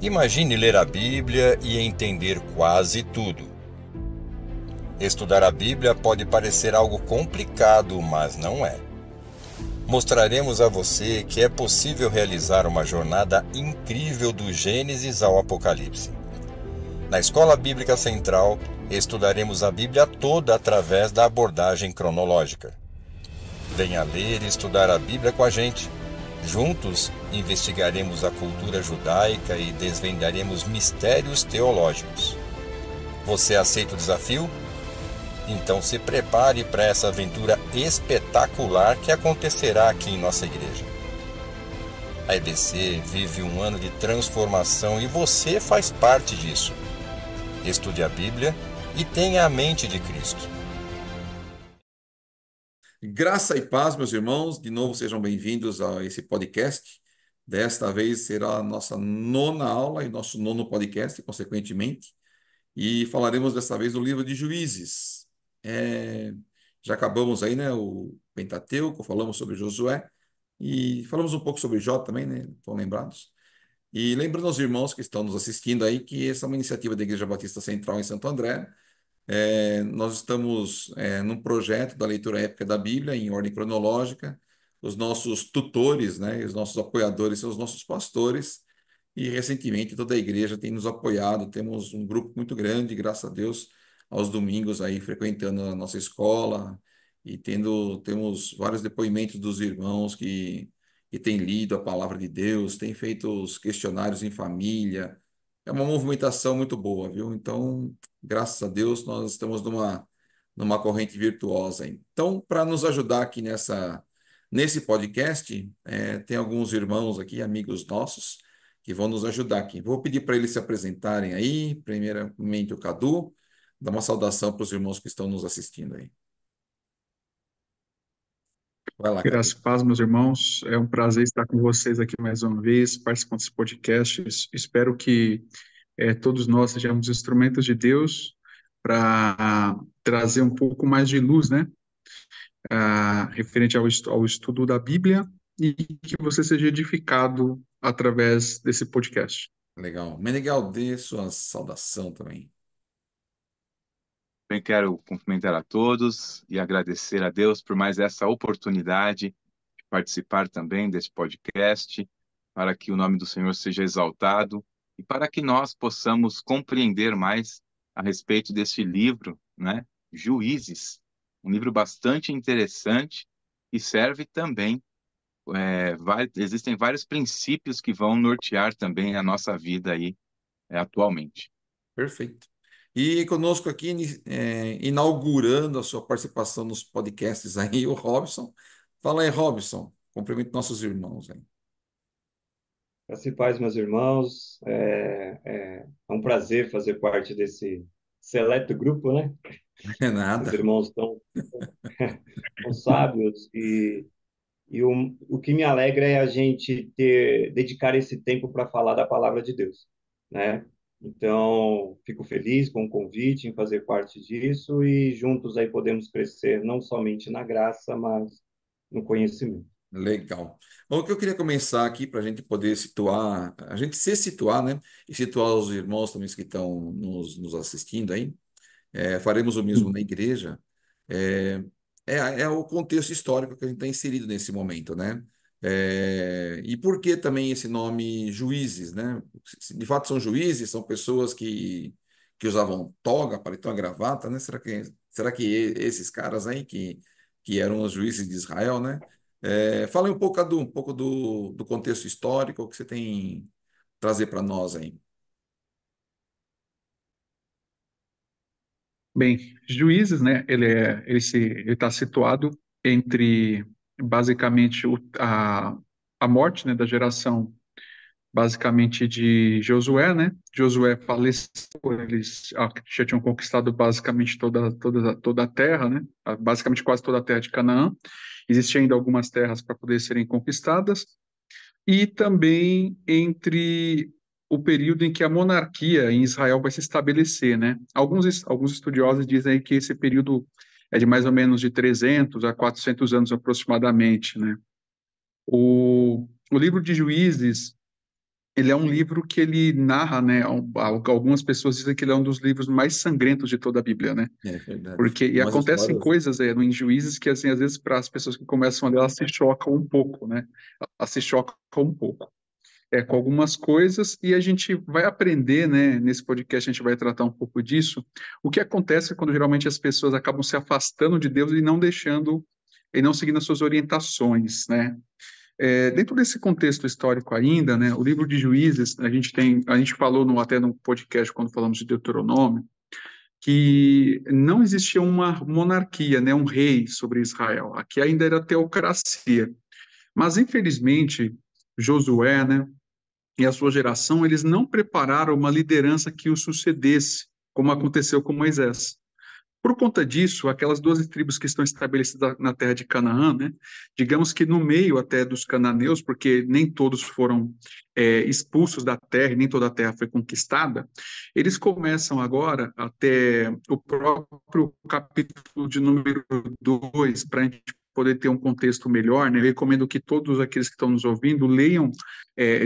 Imagine ler a Bíblia e entender quase tudo. Estudar a Bíblia pode parecer algo complicado, mas não é. Mostraremos a você que é possível realizar uma jornada incrível do Gênesis ao Apocalipse. Na Escola Bíblica Central, estudaremos a Bíblia toda através da abordagem cronológica. Venha ler e estudar a Bíblia com a gente. Juntos, investigaremos a cultura judaica e desvendaremos mistérios teológicos. Você aceita o desafio? Então se prepare para essa aventura espetacular que acontecerá aqui em nossa igreja. A EBC vive um ano de transformação e você faz parte disso. Estude a Bíblia e tenha a mente de Cristo. Graça e paz, meus irmãos. De novo, sejam bem-vindos a esse podcast. Desta vez será a nossa nona aula e nosso nono podcast, consequentemente. E falaremos dessa vez do livro de Juízes. Já acabamos aí, né, o Pentateuco, falamos sobre Josué e falamos um pouco sobre Jó também, né? Estão lembrados? E lembrando aos irmãos que estão nos assistindo aí que essa é uma iniciativa da Igreja Batista Central em Santo André. Nós estamos num projeto da leitura épica da Bíblia em ordem cronológica. Os nossos tutores, né, e os nossos apoiadores são os nossos pastores. E recentemente toda a igreja tem nos apoiado. Temos um grupo muito grande, graças a Deus, aos domingos aí frequentando a nossa escola e temos vários depoimentos dos irmãos que têm lido a palavra de Deus, têm feito os questionários em família. É uma movimentação muito boa, viu? Então, graças a Deus, nós estamos numa corrente virtuosa aí. Então, para nos ajudar aqui nesse podcast, tem alguns irmãos aqui, amigos nossos, que vão nos ajudar aqui. Vou pedir para eles se apresentarem aí. Primeiramente, o Cadu. Dá uma saudação para os irmãos que estão nos assistindo aí. Vai lá, Cadu. Graças e paz, meus irmãos. É um prazer estar com vocês aqui mais uma vez, participando desse podcast. Espero que todos nós sejamos instrumentos de Deus para trazer um pouco mais de luz, né? Referente ao estudo da Bíblia e que você seja edificado através desse podcast. Legal. Menegal, dê sua saudação também. Também quero cumprimentar a todos e agradecer a Deus por mais essa oportunidade de participar também desse podcast, para que o nome do Senhor seja exaltado e para que nós possamos compreender mais a respeito desse livro, né? Juízes, um livro bastante interessante e serve também, existem vários princípios que vão nortear também a nossa vida aí, atualmente. Perfeito. E conosco aqui, inaugurando a sua participação nos podcasts aí, o Robson. Fala aí, Robson. Cumprimento nossos irmãos aí. Graças e paz, meus irmãos. É um prazer fazer parte desse seleto grupo, né? É Os nada. irmãos tão sábios e o que me alegra é a gente dedicar esse tempo para falar da palavra de Deus, né? Então, fico feliz com o convite em fazer parte disso e juntos aí podemos crescer não somente na graça, mas no conhecimento. Legal. Bom, o que eu queria começar aqui para a gente poder situar, a gente se situar, né? E situar os irmãos também que estão nos assistindo aí. Faremos o mesmo na igreja. É, é o contexto histórico que a gente está inserido nesse momento, né? E por que também esse nome juízes, né? De fato são juízes, são pessoas que usavam toga, paletó, gravata, né? Será que esses caras aí que eram os juízes de Israel, né? Fala aí um pouco, Cadu, um pouco do contexto histórico que você tem trazer para nós aí. Bem, Juízes, né? Ele está situado entre basicamente a morte, né, da geração basicamente de Josué, né? Josué faleceu, eles já tinham conquistado basicamente toda a terra, né? Basicamente quase toda a terra de Canaã. Existiam ainda algumas terras para poder serem conquistadas. E também entre o período em que a monarquia em Israel vai se estabelecer, né? Alguns estudiosos dizem que esse período é de mais ou menos de 300 a 400 anos aproximadamente, né? O livro de Juízes ele é um livro que ele narra, né? Algumas pessoas dizem que ele é um dos livros mais sangrentos de toda a Bíblia, né? É verdade. Porque e Umas acontecem histórias. coisas em Juízes que assim às vezes para as pessoas que começam a ler elas se chocam um pouco, né? Elas se chocam um pouco com algumas coisas e a gente vai aprender, né? Nesse podcast a gente vai tratar um pouco disso. O que acontece quando geralmente as pessoas acabam se afastando de Deus e não deixando e não seguindo as suas orientações, né? Dentro desse contexto histórico ainda, né? O livro de Juízes a gente falou até no podcast quando falamos de Deuteronômio que não existia uma monarquia, né, um rei sobre Israel. Aqui ainda era teocracia. Mas, infelizmente, Josué, né, e a sua geração, eles não prepararam uma liderança que o sucedesse, como aconteceu com Moisés. Por conta disso, aquelas 12 tribos que estão estabelecidas na terra de Canaã, né, digamos que no meio até dos cananeus, porque nem todos foram expulsos da terra, nem toda a terra foi conquistada, eles começam agora, até o próprio capítulo de número 2, para a gente poder ter um contexto melhor, né, eu recomendo que todos aqueles que estão nos ouvindo leiam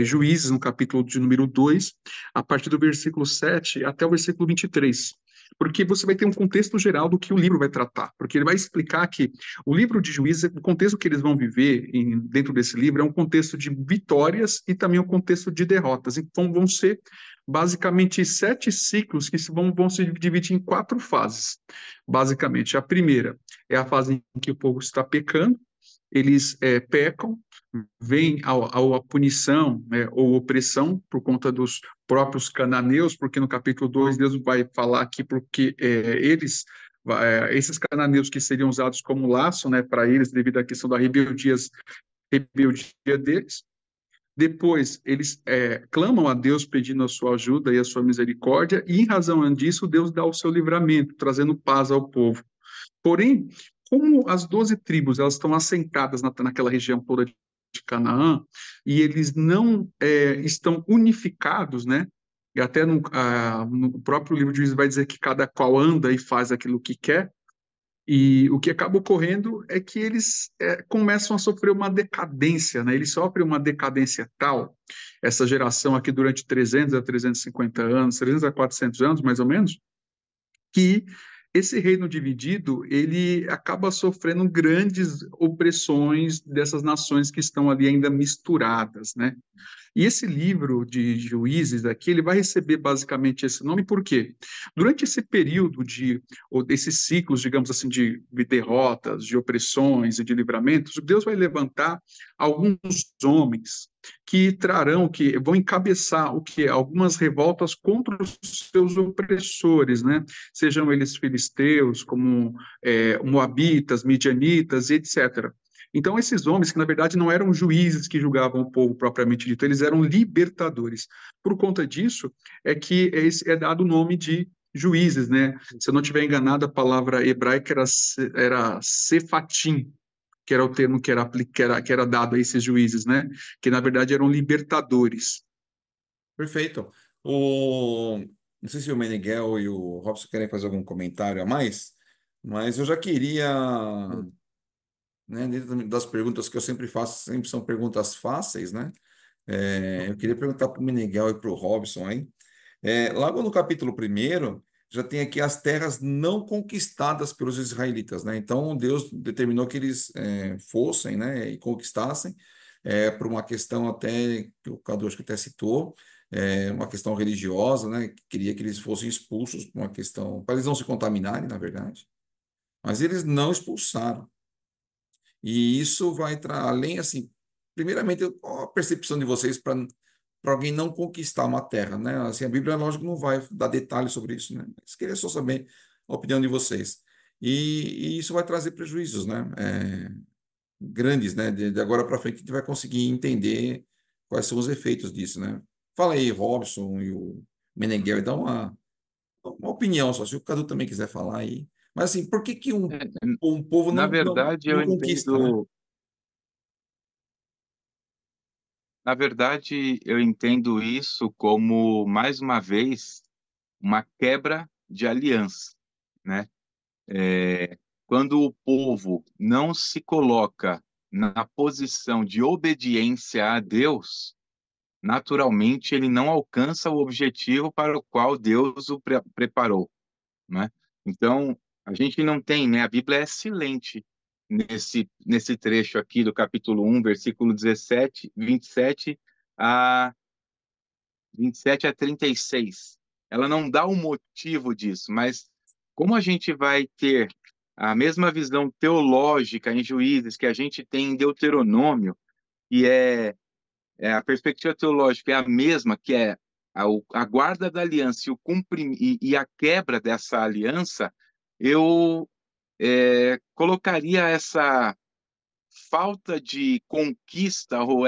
Juízes, no capítulo de número 2, a partir do versículo 7 até o versículo 23, porque você vai ter um contexto geral do que o livro vai tratar, porque ele vai explicar que o livro de Juízes, o contexto que eles vão viver dentro desse livro é um contexto de vitórias e também um contexto de derrotas. Então vão ser basicamente 7 ciclos que vão se dividir em 4 fases. Basicamente, a primeira é a fase em que o povo está pecando, eles pecam, vem a punição, né, ou opressão por conta dos próprios cananeus, porque no capítulo 2 Deus vai falar aqui porque esses cananeus que seriam usados como laço, né, para eles devido à questão da rebeldia deles. Depois, eles clamam a Deus pedindo a sua ajuda e a sua misericórdia, e em razão disso, Deus dá o seu livramento, trazendo paz ao povo. Porém, como as 12 tribos elas estão assentadas naquela região toda de Canaã, e eles não estão unificados, né? E até no próprio livro de Juízes vai dizer que cada qual anda e faz aquilo que quer, e o que acaba ocorrendo é que eles começam a sofrer uma decadência, né? Eles sofrem uma decadência tal, essa geração aqui durante 300 a 350 anos, 300 a 400 anos, mais ou menos, que esse reino dividido, ele acaba sofrendo grandes opressões dessas nações que estão ali ainda misturadas, né? E esse livro de Juízes aqui, ele vai receber basicamente esse nome por quê? Durante esse período ou desses ciclos, digamos assim, de derrotas, de opressões e de livramentos, Deus vai levantar alguns homens que vão encabeçar algumas revoltas contra os seus opressores, né? Sejam eles filisteus, como moabitas, midianitas, etc. Então, esses homens, que na verdade não eram juízes que julgavam o povo propriamente dito, eles eram libertadores. Por conta disso, é que é dado o nome de juízes, né? Se eu não estiver enganado, a palavra hebraica era sefatim, que era o termo que era dado a esses juízes, né? Que na verdade eram libertadores. Perfeito. Não sei se o Meneghel e o Robson querem fazer algum comentário a mais, mas eu já queria, né, dentro das perguntas que eu sempre faço, sempre são perguntas fáceis, né? Eu queria perguntar para o Meneghel e para o Robson aí. Logo no capítulo 1, já tem aqui as terras não conquistadas pelos israelitas, né? Então Deus determinou que eles fossem, né, e conquistassem, por uma questão até que o Cadu acho que até citou, uma questão religiosa, né? Que queria que eles fossem expulsos por uma questão, para eles não se contaminarem, na verdade. Mas eles não expulsaram. E isso vai além assim, primeiramente, qual a percepção de vocês para alguém não conquistar uma terra, né? Assim, a Bíblia, lógico, não vai dar detalhes sobre isso, né? Mas queria só saber a opinião de vocês. E isso vai trazer prejuízos, né? Grandes, né? De agora para frente a gente vai conseguir entender quais são os efeitos disso, né? Fala aí, Robson e o Meneghel, e dá uma opinião só, se o Cadu também quiser falar aí. Mas assim, por que que um, É, um povo Na não, não, verdade, eu não conquista, né? entendo, na verdade, eu entendo isso como, mais uma vez, uma quebra de aliança, né? Quando o povo não se coloca na posição de obediência a Deus, naturalmente ele não alcança o objetivo para o qual Deus o preparou, né? Então, a gente não tem, né? A Bíblia é silente nesse trecho aqui do capítulo 1, versículo 17, 27 a 36. Ela não dá o motivo disso, mas como a gente vai ter a mesma visão teológica em Juízes que a gente tem em Deuteronômio, e a perspectiva teológica é a mesma, que é a guarda da aliança e a quebra dessa aliança, eu colocaria essa falta de conquista ou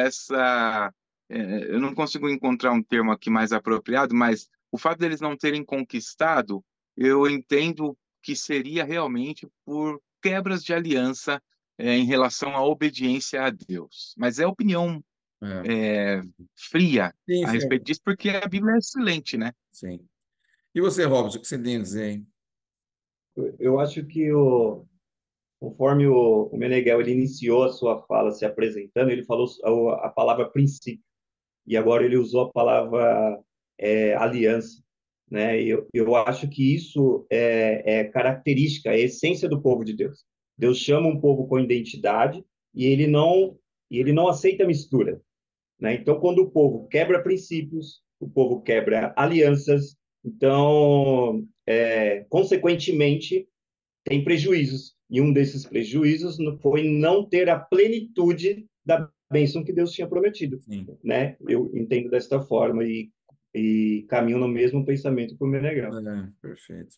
eu não consigo encontrar um termo aqui mais apropriado, mas o fato deles não terem conquistado, eu entendo que seria realmente por quebras de aliança em relação à obediência a Deus. Mas é opinião É. fria Sim, a sim, respeito disso, porque a Bíblia é excelente, né? sim. E você, Robson, o que você tem a dizer, hein? Eu acho que conforme o Meneghel ele iniciou a sua fala se apresentando, ele falou a palavra princípio, e agora ele usou a palavra aliança, né? Eu acho que isso é característica, é essência do povo de Deus. Deus chama um povo com identidade e ele não aceita mistura, né? Então, quando o povo quebra princípios, o povo quebra alianças, então, consequentemente, tem prejuízos. E um desses prejuízos foi não ter a plenitude da bênção que Deus tinha prometido, Sim. né? Eu entendo desta forma e caminho no mesmo pensamento que o Meneghel. Perfeito.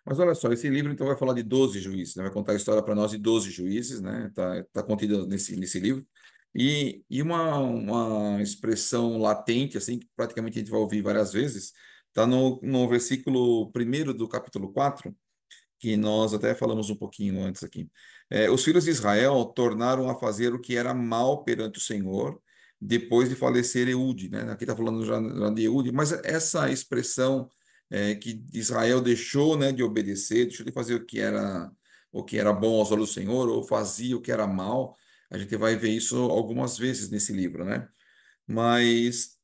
Mas olha só, esse livro então vai falar de 12 juízes, né? Vai contar a história para nós de 12 juízes, né? Tá contido nesse livro. E uma expressão latente, assim, que praticamente a gente vai ouvir várias vezes, está no versículo 1º do capítulo 4, que nós até falamos um pouquinho antes aqui. Os filhos de Israel tornaram a fazer o que era mal perante o Senhor, depois de falecer Eude, né? Aqui está falando já de Eude, mas essa expressão que Israel deixou, né, de obedecer, deixou de fazer o que era bom aos olhos do Senhor, ou fazia o que era mal, a gente vai ver isso algumas vezes nesse livro, né? Mas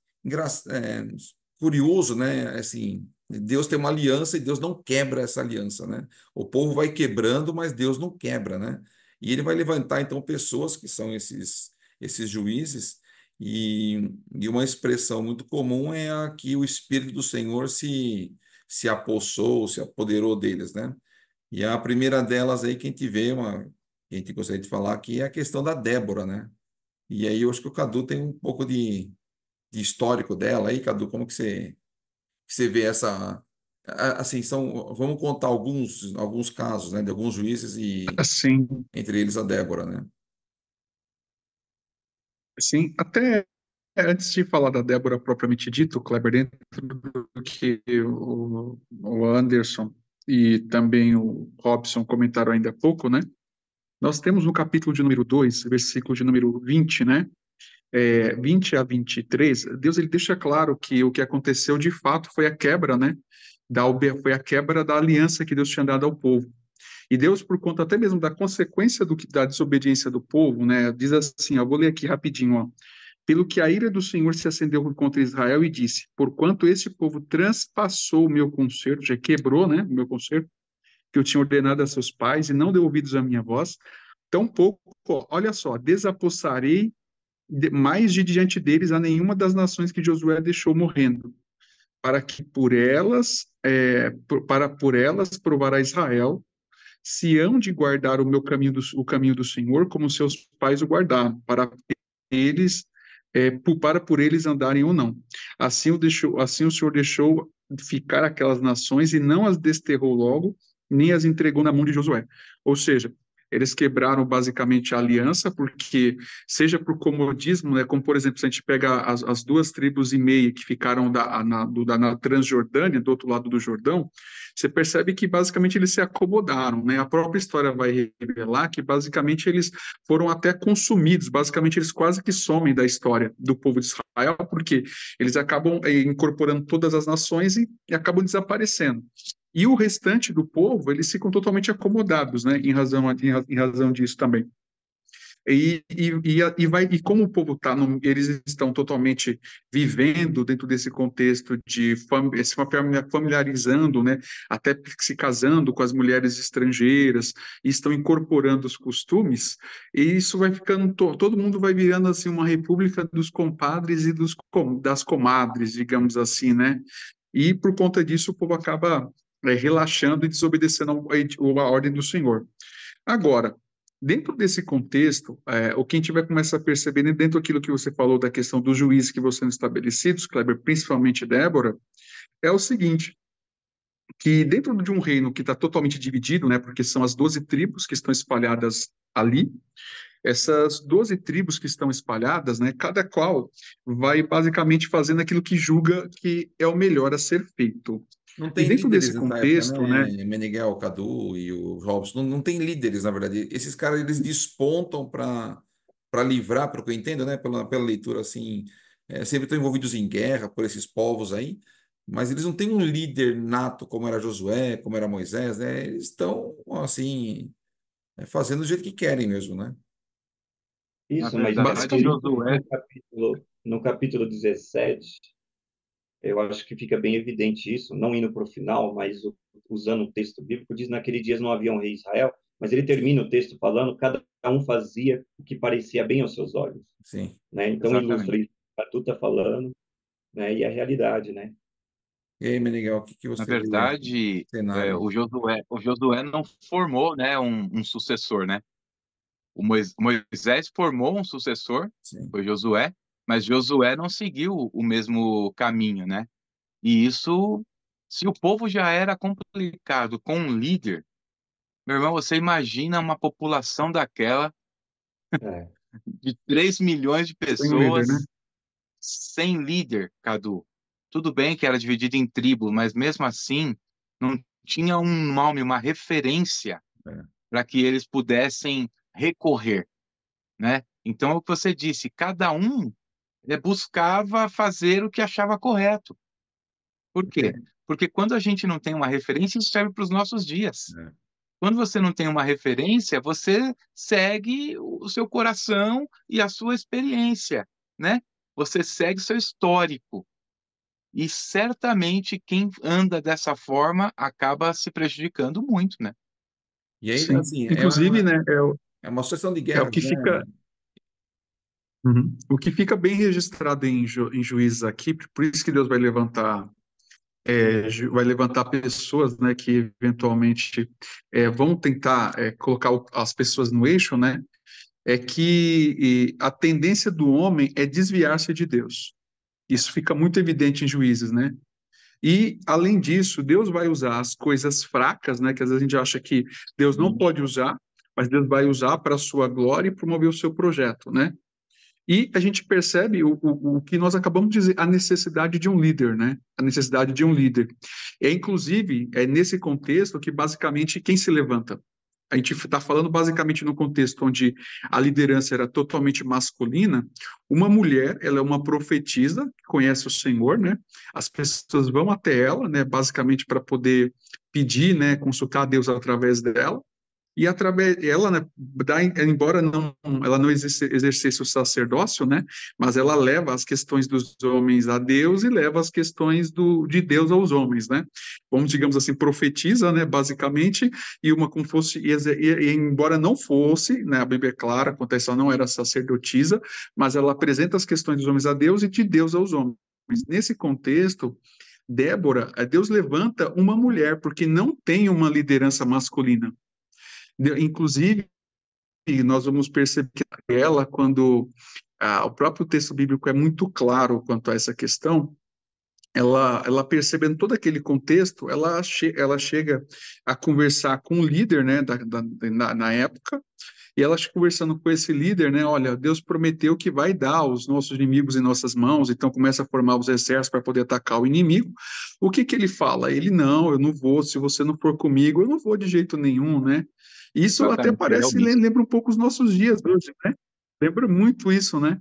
curioso, né? Assim, Deus tem uma aliança e Deus não quebra essa aliança, né? O povo vai quebrando, mas Deus não quebra, né? E ele vai levantar então pessoas que são esses juízes e uma expressão muito comum é a que o Espírito do Senhor se apossou, se apoderou deles, né? E a primeira delas aí que a gente vê, que a gente gostaria de falar aqui, é a questão da Débora, né? E aí eu acho que o Cadu tem um pouco de histórico dela aí, Cadu, como que você vê essa. Assim, vamos contar alguns casos, né, de alguns juízes e Assim, entre eles a Débora, né? assim, até antes de falar da Débora propriamente dito, Kleber, dentro do que o Anderson e também o Robson comentaram ainda há pouco, né? Nós temos no capítulo de número 2, versículo de número 20, né? 20 a 23, Deus ele deixa claro que o que aconteceu de fato foi a quebra, né? Foi a quebra da aliança que Deus tinha dado ao povo. E Deus, por conta até mesmo da consequência da desobediência do povo, né? Diz assim, eu vou ler aqui rapidinho, ó. Pelo que a ira do Senhor se acendeu contra Israel e disse: porquanto este povo transpassou o meu concerto, já quebrou, né, o meu concerto, que eu tinha ordenado a seus pais, e não deu ouvidos à minha voz, tampouco, olha só, desapossarei mais de diante deles a nenhuma das nações que Josué deixou morrendo, para que por elas provará Israel se hão de guardar o caminho do Senhor, como seus pais o guardaram, eles para por eles andarem ou não. Assim o Senhor deixou ficar aquelas nações e não as desterrou logo, nem as entregou na mão de Josué. Ou seja, eles quebraram basicamente a aliança, porque, seja por comodismo, né, como por exemplo, se a gente pega as 2,5 tribos que ficaram na Transjordânia, do outro lado do Jordão, você percebe que basicamente eles se acomodaram, né? A própria história vai revelar que basicamente eles foram até consumidos, basicamente eles quase que somem da história do povo de Israel, porque eles acabam incorporando todas as nações e acabam desaparecendo. E o restante do povo, eles ficam totalmente acomodados, né, em razão disso também. E como o povo está, eles estão totalmente vivendo dentro desse contexto de se familiarizando, né, até se casando com as mulheres estrangeiras, e estão incorporando os costumes, e isso vai ficando, todo mundo vai virando assim uma república dos compadres e das comadres, digamos assim, né? E por conta disso o povo acaba relaxando e desobedecendo a ordem do Senhor. Agora, dentro desse contexto, o que a gente vai começar a perceber, né, dentro daquilo que você falou da questão dos juízes que vão sendo estabelecidos, Kleber, principalmente Débora, é o seguinte, que dentro de um reino que está totalmente dividido, né, porque são as 12 tribos que estão espalhadas ali, essas 12 tribos que estão espalhadas, né, cada qual vai basicamente fazendo aquilo que julga que é o melhor a ser feito. Não E tem dentro desse líderes nessa época, contexto, né, né? Meneghel, o Cadu e o Robson. Não tem líderes, na verdade. Esses caras, eles despontam para livrar, pelo que eu entendo, né? Pela leitura, assim, sempre estão envolvidos em guerra por esses povos aí, mas eles não têm um líder nato como era Josué, como era Moisés, né? Eles estão, assim, fazendo do jeito que querem mesmo, né? Na Isso, mas verdade, basicamente, Josué, no capítulo 17, eu acho que fica bem evidente isso, não indo para o final, mas usando o texto bíblico, diz: naquele dias não havia um rei em Israel, mas ele termina o texto falando: cada um fazia o que parecia bem aos seus olhos, Sim. né? Então ilustra exatamente. isso que tu está falando, né? E a realidade, né? E aí, Meneghel, o que que Na você vê desse verdade, cenário aí? o Josué não formou, né, um sucessor, né? Moisés formou um sucessor, Sim. foi Josué, mas Josué não seguiu o mesmo caminho, né? E isso, se o povo já era complicado com um líder, meu irmão, você imagina uma população daquela, É, de 3 milhões de tem um líder, né? pessoas, sem líder, Cadu. Tudo bem que era dividido em tribos, mas mesmo assim, não tinha um nome, uma referência É. para que eles pudessem recorrer, né? Então, é o que você disse, cada um buscava fazer o que achava correto. Por quê? É. Porque quando a gente não tem uma referência, isso serve para os nossos dias. É. Quando você não tem uma referência, você segue o seu coração e a sua experiência, né? Você segue o seu histórico. E certamente quem anda dessa forma acaba se prejudicando muito, né? E aí, Sim. assim, Inclusive, né, é uma sucessão de é o guerras, que né? fica. Uhum. O que fica bem registrado em Juízes aqui, por isso que Deus vai levantar, vai levantar pessoas, né, que eventualmente vão tentar colocar as pessoas no eixo, né, é que a tendência do homem é desviar-se de Deus. Isso fica muito evidente em Juízes, né? E, além disso, Deus vai usar as coisas fracas, né, que às vezes a gente acha que Deus não pode usar, mas Deus vai usar para a sua glória e promover o seu projeto, né? E a gente percebe o que nós acabamos de dizer, a necessidade de um líder, né? A necessidade de um líder. Inclusive, é nesse contexto que, basicamente, quem se levanta? A gente está falando basicamente no contexto onde a liderança era totalmente masculina. Uma mulher, ela é uma profetisa, que conhece o Senhor, né? As pessoas vão até ela, né? Basicamente para poder pedir, né? Consultar a Deus através dela. E através ela, né, embora ela não exercesse o sacerdócio, né, mas ela leva as questões dos homens a Deus e leva as questões de Deus aos homens, né? Vamos, digamos assim, profetiza, né, basicamente, e uma como fosse, e embora não fosse, né, a Bíblia é clara quanto a isso, ela não era sacerdotisa, mas ela apresenta as questões dos homens a Deus e de Deus aos homens. Nesse contexto, Débora, Deus levanta uma mulher, porque não tem uma liderança masculina. Inclusive, nós vamos perceber que ela, quando o próprio texto bíblico é muito claro quanto a essa questão, ela percebendo todo aquele contexto, ela chega a conversar com o líder, né, na época, e ela conversando com esse líder, né, olha, Deus prometeu que vai dar os nossos inimigos em nossas mãos, então começa a formar os exércitos para poder atacar o inimigo. O que que ele fala? Ele, não, eu não vou, se você não for comigo, eu não vou de jeito nenhum, né? Isso até Exatamente, ele é parece, omisso. lembra um pouco os nossos dias hoje, né? Lembra muito isso, né?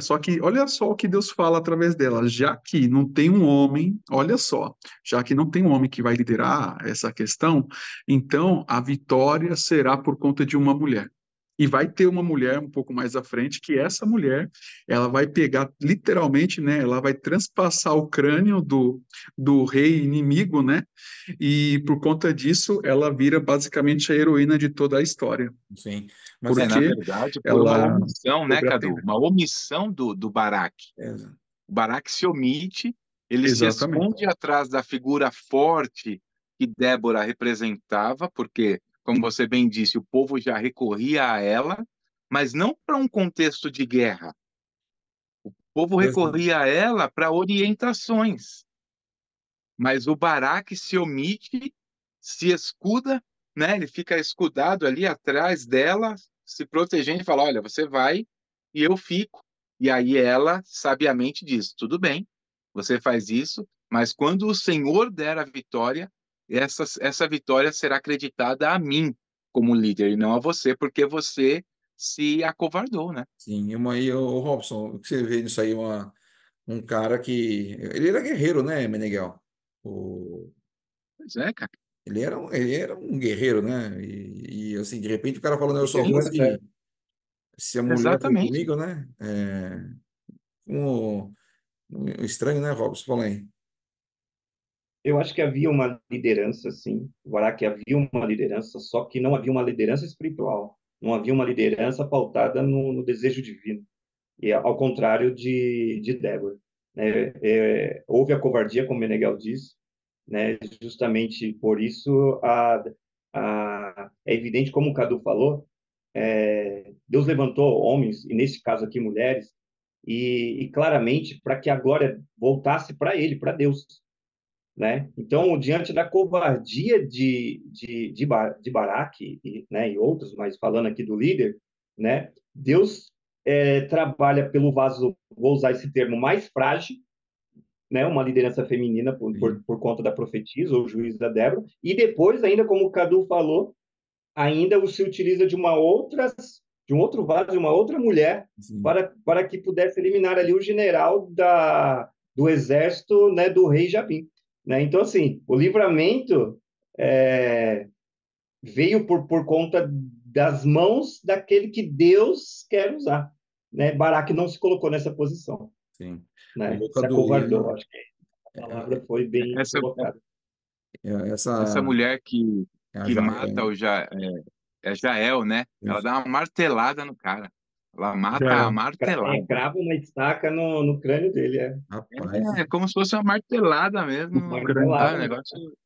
Só que olha só o que Deus fala através dela, já que não tem um homem, olha só, já que não tem um homem que vai liderar essa questão, então a vitória será por conta de uma mulher. E vai ter uma mulher um pouco mais à frente, que essa mulher, ela vai pegar, literalmente, né? Ela vai transpassar o crânio do rei inimigo, né? E por conta disso, ela vira basicamente a heroína de toda a história. Sim. Mas Na Porque verdade, por uma ela omissão, né, sobre a Cadu? pena. Uma omissão do Barak. é, O Barak se omite, ele se Exatamente. esconde atrás da figura forte que Débora representava, porque, como você bem disse, o povo já recorria a ela, mas não para um contexto de guerra. O povo recorria a ela para orientações, mas o Barak se omite, se escuda, né? Ele fica escudado ali atrás dela, se protegendo e fala: Olha, você vai e eu fico. E aí ela sabiamente diz: Tudo bem, você faz isso, mas quando o Senhor der a vitória, essa vitória será acreditada a mim como líder e não a você, porque você se acovardou, né? sim, e uma aí, o Robson, o que você vê nisso aí, um cara que. Ele era guerreiro, né, Meneghel? O, Pois é, cara. ele era um guerreiro, né? Assim, de repente o cara falando, eu E só teve vou uma fé. se a mulher for Exatamente. comigo, né? Um, estranho, né, Robson? Fala aí. Eu acho que havia uma liderança, sim. Que havia uma liderança, só que não havia uma liderança espiritual. Não havia uma liderança pautada no desejo divino. E ao contrário de Débora, né? Houve a covardia, como Meneghel disse, né? Justamente por isso é evidente, como o Cadu falou, Deus levantou homens, e nesse caso aqui mulheres, e claramente para que a glória voltasse para ele, para Deus, né? Então, diante da covardia de Baraque, né, e outros, mas falando aqui do líder, né, Deus trabalha pelo vaso, vou usar esse termo, mais frágil, né, uma liderança feminina Sim, por conta da profetisa ou juiz da Débora, e depois ainda, como o Cadu falou, ainda se utiliza de um outro vaso, de uma outra mulher, sim, para que pudesse eliminar ali o general do exército, né, do rei Jabim. Né? Então, assim, o livramento é, veio por conta das mãos daquele que Deus quer usar. Né? Baraque não se colocou nessa posição, sim. né? O Se Cadu, acovardou. Acho que a palavra é- foi bem Essa, colocada. essa essa mulher é a que mata Jael, é Jael, né? Ela dá uma martelada no cara. Ela Já mata é. a martelada. Crava uma estaca no crânio dele, rapaz, É como se fosse uma martelada No mesmo. crânio. Ah, o martelada mesmo. negócio.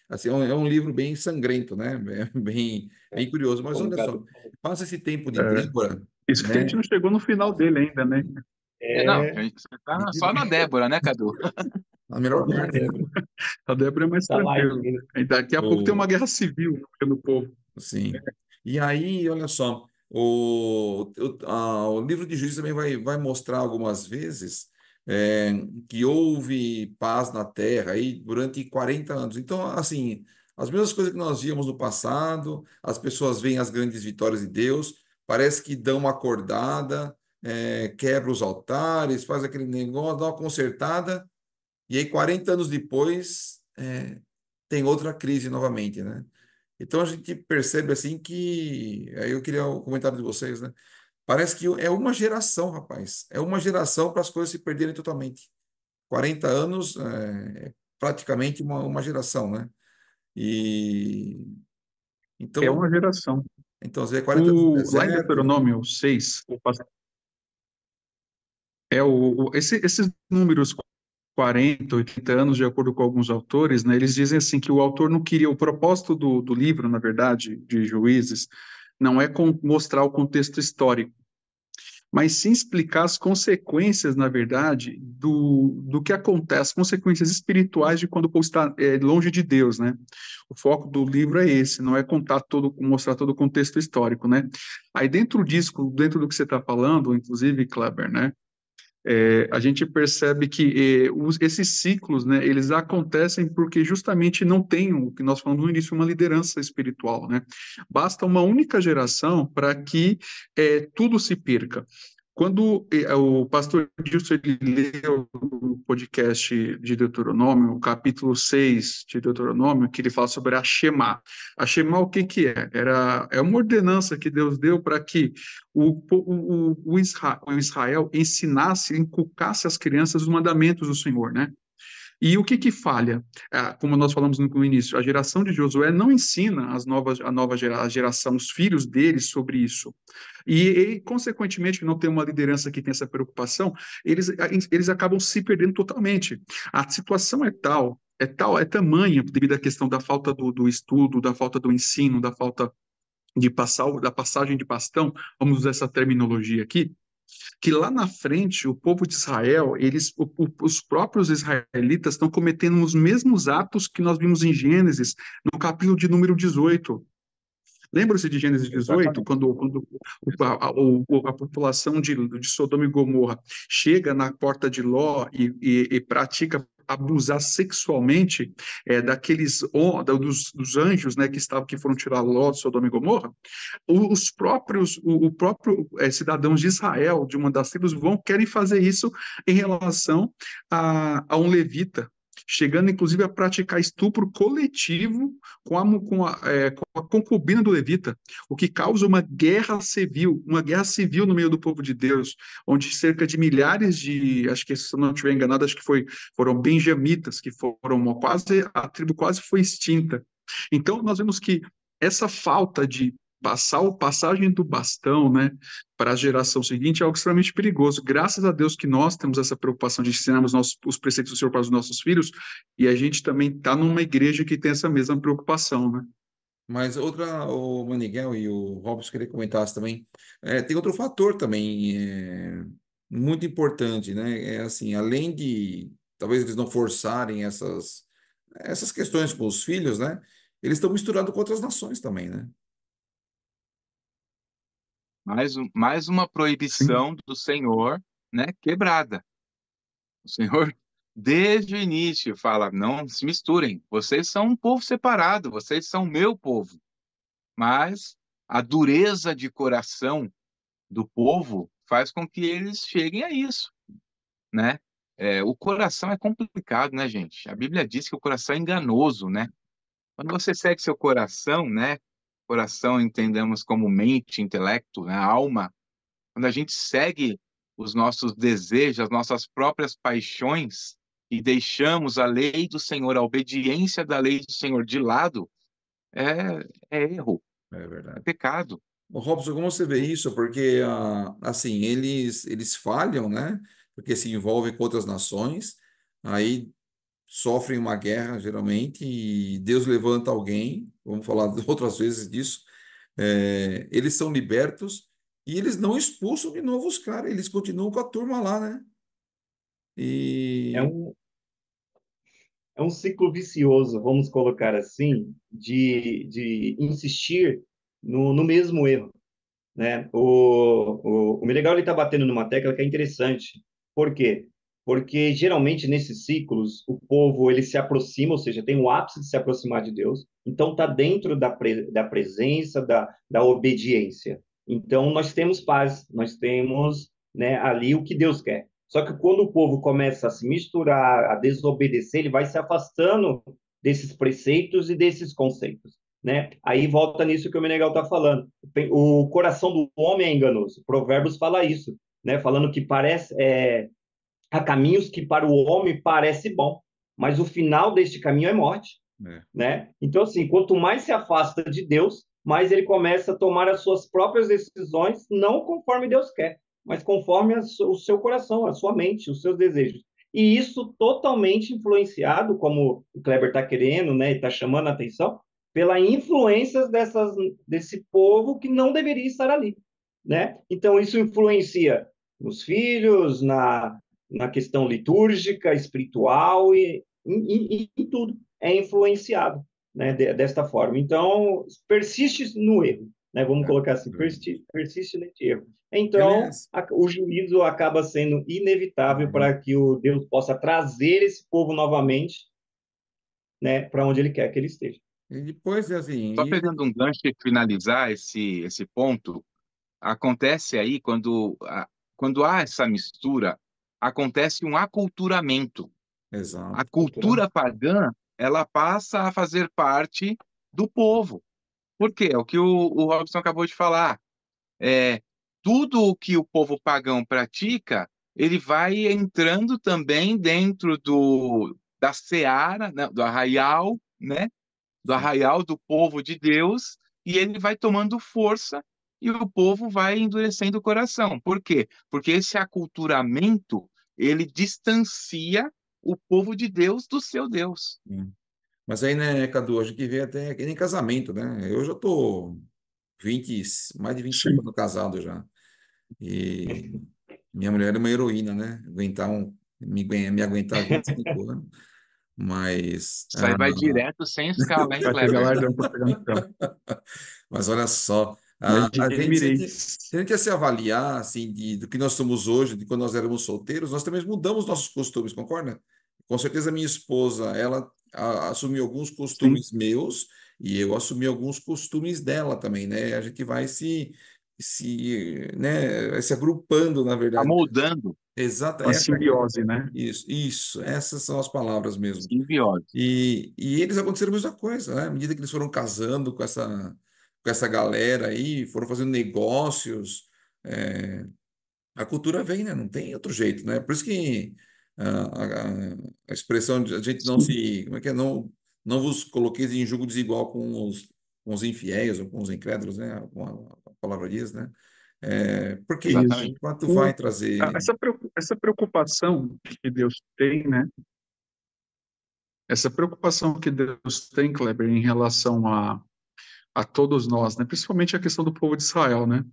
assim, é um livro bem sangrento, né? Bem curioso. Mas Como o olha só, Cadu falou. passa esse tempo de É. Débora, Isso que a gente né? não chegou no final dele ainda, né? Não, É, você tá só na Débora, né, Cadu? A melhor só na parte, né? Débora. A Débora é mais Tá lá tranquilo. ainda. E daqui a pouco tem uma O, guerra civil no povo. sim. E aí, olha só, o livro de Juízes também vai mostrar algumas vezes é, que houve paz na terra aí durante 40 anos. Então, assim, as mesmas coisas que nós víamos no passado, as pessoas veem as grandes vitórias de Deus, parece que dão uma acordada, quebra os altares, faz aquele negócio, dá uma consertada, e aí 40 anos depois tem outra crise novamente, né? Então a gente percebe assim que. Aí eu queria o comentário de vocês, né? Parece que é uma geração, rapaz. É uma geração para as coisas se perderem totalmente. 40 anos é praticamente uma geração, né? E É então, uma geração. você vê 40 anos no Lá em deserto, né? Deuteronômio 6, esses números 40, 80 anos, de acordo com alguns autores, né, eles dizem assim que o autor não queria, o propósito do livro, na verdade, de Juízes, não é mostrar o contexto histórico, mas sim explicar as consequências, na verdade, do que acontece, as consequências espirituais de quando o povo está longe de Deus, né? O foco do livro é esse, não é mostrar todo o contexto histórico, né? Aí dentro disso, dentro do que você está falando, inclusive, Kleber, né? A gente percebe que esses ciclos, né, eles acontecem porque justamente não tem o que nós falamos no início, uma liderança espiritual, né? Basta uma única geração para que tudo se perca. Quando o pastor Gilson ele leu o podcast de Deuteronômio, o capítulo 6 de Deuteronômio, que ele fala sobre a Shema. A Shema, o que que é? É uma ordenança que Deus deu para que o Israel ensinasse, inculcasse às crianças os mandamentos do Senhor, né? E o que que falha? Como nós falamos no início, a geração de Josué não ensina a geração, os filhos deles sobre isso. Consequentemente, não tem uma liderança que tem essa preocupação, eles acabam se perdendo totalmente. A situação é tamanha, devido à questão da falta do estudo, da falta do ensino, da falta da passagem de bastão, vamos usar essa terminologia aqui, que lá na frente o povo de Israel, os próprios israelitas estão cometendo os mesmos atos que nós vimos em Gênesis, no capítulo de número 18. Lembra-se de Gênesis 18, Exatamente. quando a população de Sodoma e Gomorra chega na porta de Ló e pratica abusar sexualmente dos anjos, né, que foram tirar Ló de Sodoma e Gomorra? O próprio cidadãos de Israel, de uma das tribos, querem fazer isso em relação a um levita, chegando inclusive a praticar estupro coletivo com a concubina do levita, o que causa uma guerra civil no meio do povo de Deus, onde cerca de milhares acho que se eu não estiver enganado, acho que foram benjamitas, que a tribo quase foi extinta. Então nós vemos que essa falta de passagem do bastão, né, para a geração seguinte é algo extremamente perigoso. Graças a Deus que nós temos essa preocupação de ensinarmos os preceitos do Senhor para os nossos filhos, e a gente também está numa igreja que tem essa mesma preocupação, né? Mas o Maniguel e o Robson queria comentar também. Tem outro fator também muito importante, né? É assim, além de talvez eles não forçarem essas questões com os filhos, né? Eles estão misturados com outras nações também, né? Mais uma Sim. proibição do Senhor, né, quebrada. O Senhor, desde o início, fala: não se misturem, vocês são um povo separado, vocês são meu povo. Mas a dureza de coração do povo faz com que eles cheguem a isso, né? O coração é complicado, né, gente? A Bíblia diz que o coração é enganoso, né? Quando você segue seu coração, né? Coração entendemos como mente, intelecto, né? Alma. Quando a gente segue os nossos desejos, as nossas próprias paixões e deixamos a lei do Senhor, a obediência da lei do Senhor de lado, é erro, É é verdade. pecado. Ô, Robson, como você vê isso? Porque, assim, eles falham, né? Porque se envolvem com outras nações, aí sofrem uma guerra, geralmente, e Deus levanta alguém, vamos falar outras vezes disso, eles são libertos e eles não expulsam de novo os caras, eles continuam com a turma lá, né? É E um, é um ciclo vicioso, vamos colocar assim, de insistir no mesmo erro, né? O Menegal ele está batendo numa tecla que é interessante. Por quê? Porque geralmente nesses ciclos o povo ele se aproxima, ou seja, tem o ápice de se aproximar de Deus, então está dentro da presença, da obediência. Então nós temos paz, nós temos, né, ali o que Deus quer. Só que quando o povo começa a se misturar, a desobedecer, ele vai se afastando desses preceitos e desses conceitos, né? Aí volta nisso que o Menegal está falando. O coração do homem é enganoso. Provérbios fala isso, né? Falando que há caminhos que para o homem parece bom, mas o final deste caminho é morte, é, né? Então assim, quanto mais se afasta de Deus, mais ele começa a tomar as suas próprias decisões, não conforme Deus quer, mas conforme o seu coração, a sua mente, os seus desejos. E isso totalmente influenciado, como o Kleber está querendo, né, e está chamando a atenção, pela influência desse povo que não deveria estar ali, né? Então isso influencia nos filhos, na questão litúrgica, espiritual e em tudo é influenciado, né, desta forma. Então, persiste no erro, né, vamos é, colocar assim, é. persiste nesse erro. Então, Aliás, o juízo acaba sendo inevitável é, para que o Deus possa trazer esse povo novamente, né, para onde ele quer que ele esteja. e depois, assim, Só pegando um gancho e finalizar esse ponto, acontece aí quando há essa mistura, acontece um aculturamento. A Exato. cultura pagã, ela passa a fazer parte do povo. Por quê? É o que o Robson acabou de falar. É, tudo o que o povo pagão pratica, ele vai entrando também dentro da seara, né, do arraial, né? Do Sim. arraial do povo de Deus, e ele vai tomando força e o povo vai endurecendo o coração. Por quê? Porque esse aculturamento, ele distancia o povo de Deus do seu Deus. Sim. Mas aí, né, Cadu, a gente vê até que nem casamento, né? Eu já tô 20, mais de 25 Sim. anos casado já. E minha mulher é uma heroína, né? Me aguentar 25 anos. Mas, Isso aí vai direto sem escala, hein, Vai ter Kleber? galardão para pegar no céu. mas olha só, Mas a gente, admireis. se a gente ia se avaliar, assim, do que nós somos hoje, de quando nós éramos solteiros, nós também mudamos nossos costumes, concorda? Com certeza minha esposa, ela assumiu alguns Sim, costumes meus e eu assumi alguns costumes dela também, né? A gente vai né, vai se agrupando, na Tá verdade. moldando. Exata, uma simbiose, né? isso, essas são as palavras mesmo. Simbiose. E eles aconteceram a mesma coisa, né? À medida que eles foram casando com essa galera aí, foram fazendo negócios, é, a cultura vem, né? Não tem outro jeito, né? Por isso que a expressão de a gente não Sim, se, como é que é? Não vos coloqueis em julgo desigual com os infiéis ou com os incrédulos, né? Como a palavra diz, né? Porque isso. Exatamente. enquanto vai trazer. Essa preocupação que Deus tem, né? Essa preocupação que Deus tem, Kleber, em relação a todos nós, né? Principalmente a questão do povo de Israel, né?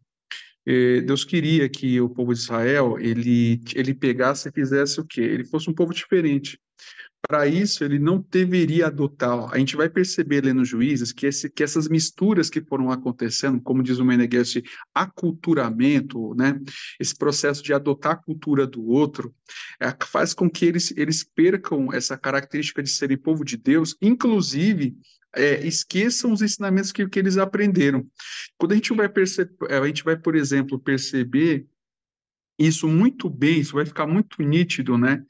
Deus queria que o povo de Israel ele pegasse e fizesse o quê? Ele fosse um povo diferente. Para isso, ele não deveria adotar. A gente vai perceber lendo Juízes que essas misturas que foram acontecendo, como diz o Meneghelli, esse aculturamento, né? Esse processo de adotar a cultura do outro, faz com que eles percam essa característica de serem povo de Deus, inclusive. Esqueçam os ensinamentos que eles aprenderam. Quando a gente vai perceber, a gente vai, por exemplo, perceber isso muito bem, isso vai ficar muito nítido, né?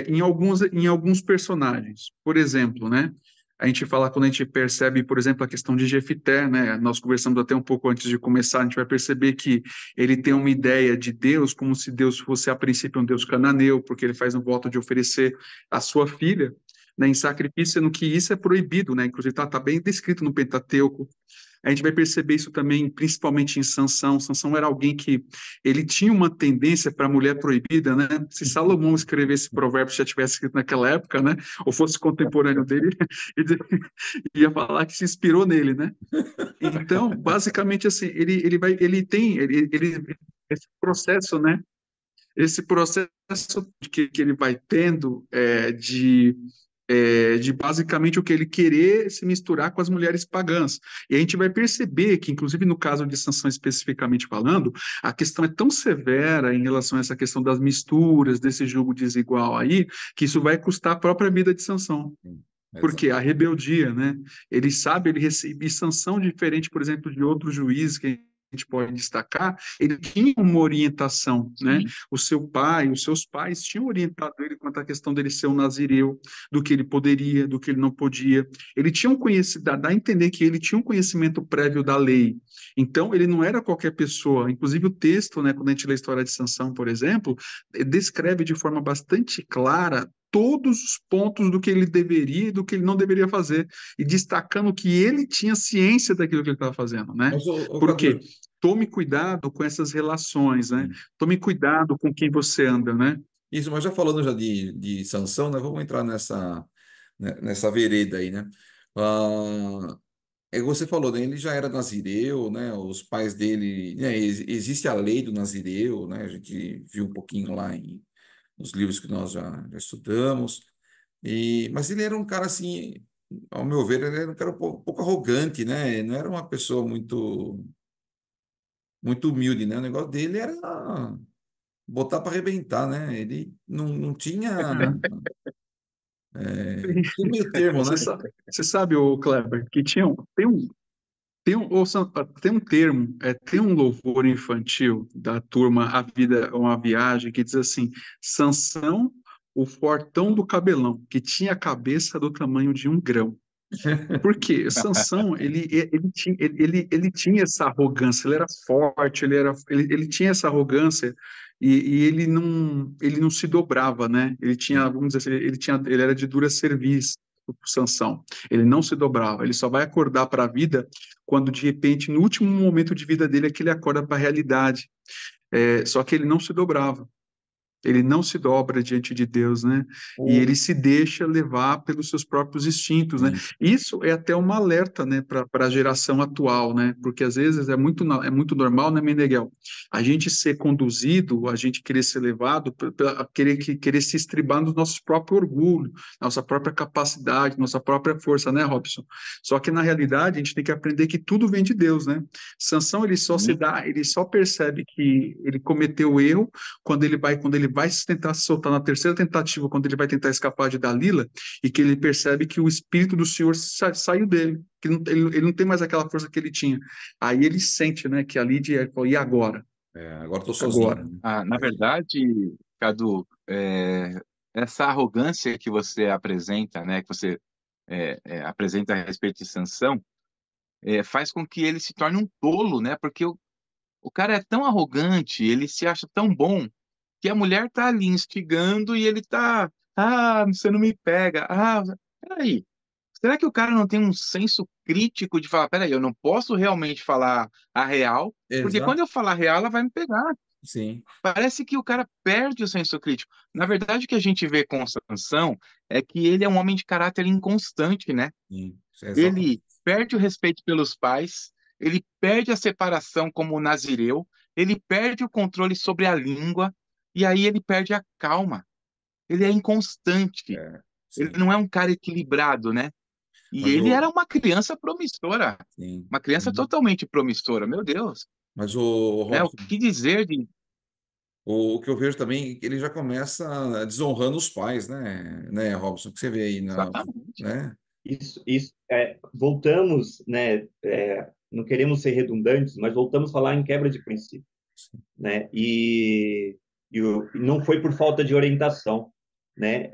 Em alguns personagens. Por exemplo, né? A gente fala quando a gente percebe, por exemplo, a questão de Jefité, né? Nós conversamos até um pouco antes de começar, a gente vai perceber que ele tem uma ideia de Deus como se Deus fosse a princípio um Deus cananeu, porque ele faz um voto de oferecer a sua filha, né, em sacrifício, sendo que isso é proibido, né? Inclusive está bem descrito no Pentateuco. A gente vai perceber isso também, principalmente em Sansão. Sansão era alguém que ele tinha uma tendência para a mulher proibida, né? Se Salomão escrevesse provérbio já tivesse escrito naquela época, né? Ou fosse contemporâneo dele, ele ia falar que se inspirou nele, né? Então, basicamente assim, esse processo, né? Esse processo que ele vai tendo de basicamente o que ele querer se misturar com as mulheres pagãs. E a gente vai perceber que, inclusive no caso de Sansão especificamente falando, a questão é tão severa em relação a essa questão das misturas, desse jogo desigual aí, que isso vai custar a própria vida de Sansão. Exato. Porque a rebeldia, né? Ele sabe, ele recebe sanção diferente, por exemplo, de outros juízes que a gente pode destacar, ele tinha uma orientação, né? Sim. O seu pai, os seus pais tinham orientado ele quanto à questão dele ser um nazireu, do que ele poderia, do que ele não podia. Ele tinha um conhecimento, dá a entender que ele tinha um conhecimento prévio da lei. Então, ele não era qualquer pessoa. Inclusive, o texto, né, quando a gente lê a história de Sansão, por exemplo, descreve de forma bastante clara todos os pontos do que ele deveria e do que ele não deveria fazer, e destacando que ele tinha ciência daquilo que ele estava fazendo, né? Mas, ô, Por quê? Cadu, Tome cuidado com essas relações, né? sim. Tome cuidado com quem você anda, né? Isso, mas já falando já de Sansão, né? Vamos entrar nessa vereda aí, né? Ah, você falou, né? Ele já era nazireu, né? Os pais dele, né? Existe a lei do nazireu, né? A gente viu um pouquinho lá nos livros que nós já estudamos. Mas ele era um cara assim, ao meu ver, ele era um cara um pouco arrogante, né? Não era uma pessoa muito humilde, né? O negócio dele era botar para arrebentar, né? Ele não tinha meio termo, Você né? sabe, você sabe, o Kleber, que tem um. Tem um termo, tem um louvor infantil da turma A Vida é uma Viagem, que diz assim: Sansão, o fortão do cabelão, que tinha a cabeça do tamanho de um grão. Porque Sansão, ele tinha essa arrogância, ele era forte, ele tinha essa arrogância e ele não se dobrava, né? Ele tinha, Sim. vamos dizer assim, ele era de dura cerviz, o Sansão. Ele não se dobrava, ele só vai acordar para a vida quando, de repente, no último momento de vida dele, é que ele acorda para a realidade. Só que ele não se dobrava. Ele não se dobra diante de Deus, né? E O- ele se deixa levar pelos seus próprios instintos, né? sim. Isso é até uma alerta, né, para a geração atual, né? Porque às vezes é muito normal, né, Meneghel? A gente ser conduzido, a gente querer ser levado, querer se estribar no nosso próprio orgulho, nossa própria capacidade, nossa própria força, né, Robson? Só que na realidade a gente tem que aprender que tudo vem de Deus, né? Sansão ele só percebe que ele cometeu o erro quando ele vai se tentar se soltar na terceira tentativa, quando ele vai tentar escapar de Dalila, e que ele percebe que o Espírito do Senhor saiu dele, que ele não tem mais aquela força que ele tinha. Aí ele sente, né, que ali de e agora? Agora estou sozinho, Agora. né? Na verdade, Cadu, essa arrogância que você apresenta, né, que você apresenta a respeito de Sansão, faz com que ele se torne um tolo, né? Porque o cara é tão arrogante, ele se acha tão bom, que a mulher tá ali instigando e ele tá, você não me pega. Peraí, será que o cara não tem um senso crítico de falar, peraí, eu não posso realmente falar a real, porque quando Exato. eu falar a real, ela vai me pegar. Sim. Parece que o cara perde o senso crítico. Na verdade, o que a gente vê com Sansão é que ele é um homem de caráter inconstante, né? Sim. Exatamente. Ele perde o respeito pelos pais, ele perde a separação como nazireu, ele perde o controle sobre a língua, e aí ele perde a calma. Ele é inconstante, ele Sim. não é um cara equilibrado, né? E Mas ele o, era uma criança promissora, sim. uma criança Uhum. totalmente promissora, meu Deus, Mas o né? O Robson, que dizer de... o que eu vejo também é que ele já começa desonrando os pais, né, Robson? O que você vê aí Exatamente. né? Isso voltamos, né? Não queremos ser redundantes, mas voltamos a falar em quebra de princípio, né? E não foi por falta de orientação, né?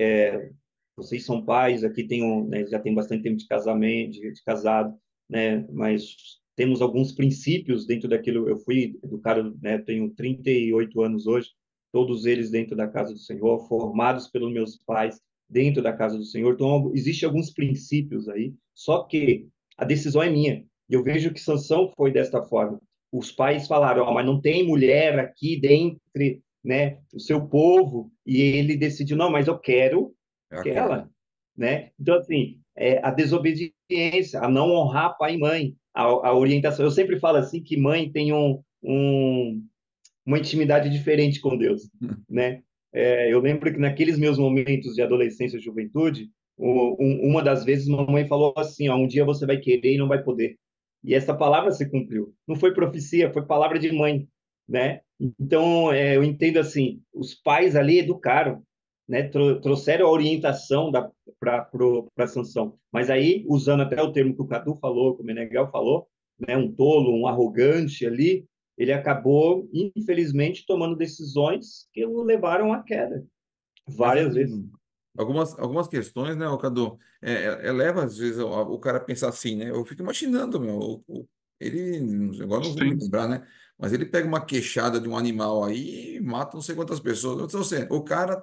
Vocês são pais, aqui né, já tem bastante tempo de casamento, de casado, né? Mas temos alguns princípios dentro daquilo. Eu fui educado, né? Tenho 38 anos hoje, todos eles dentro da casa do Senhor, formados pelos meus pais dentro da casa do Senhor. Então, existem alguns princípios aí, só que a decisão é minha. E eu vejo que Sansão foi desta forma. Os pais falaram, mas não tem mulher aqui dentro, né, o seu povo, e ele decidiu, não, mas eu quero É aquela. aquela, né? Então, assim, a desobediência, a não honrar pai e mãe, a orientação. Eu sempre falo assim que mãe tem uma intimidade diferente com Deus, né? Eu lembro que naqueles meus momentos de adolescência e juventude, uma das vezes mamãe falou assim, ó, um dia você vai querer e não vai poder. E essa palavra se cumpriu. Não foi profecia, foi palavra de mãe, né? Então, eu entendo assim, os pais ali educaram, né? Trouxeram a orientação para Sansão. Mas aí, usando até o termo que o Cadu falou, que o Meneghel falou, né? Um tolo, um arrogante ali, ele acabou, infelizmente, tomando decisões que o levaram à queda Mas várias vezes. assim, algumas questões, né, Cadu, leva às vezes o cara a pensar assim, né? Eu fico imaginando, meu, ele, agora não vou me Sim, lembrar, né? Mas ele pega uma queixada de um animal aí e mata não sei quantas pessoas. Então, assim, o cara sim.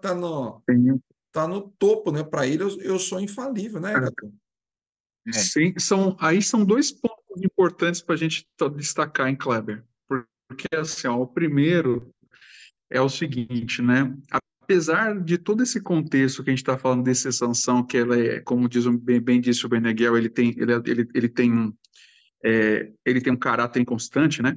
tá no topo, né? Para ele, eu sou infalível, né, Cadu? É, Sim, aí são dois pontos importantes para a gente destacar em Kleber. Porque, assim, ó, o primeiro é o seguinte, né? Apesar de todo esse contexto que a gente está falando dessa sanção, que ela é, como diz bem disse o Beneguel, ele tem um caráter inconstante, né?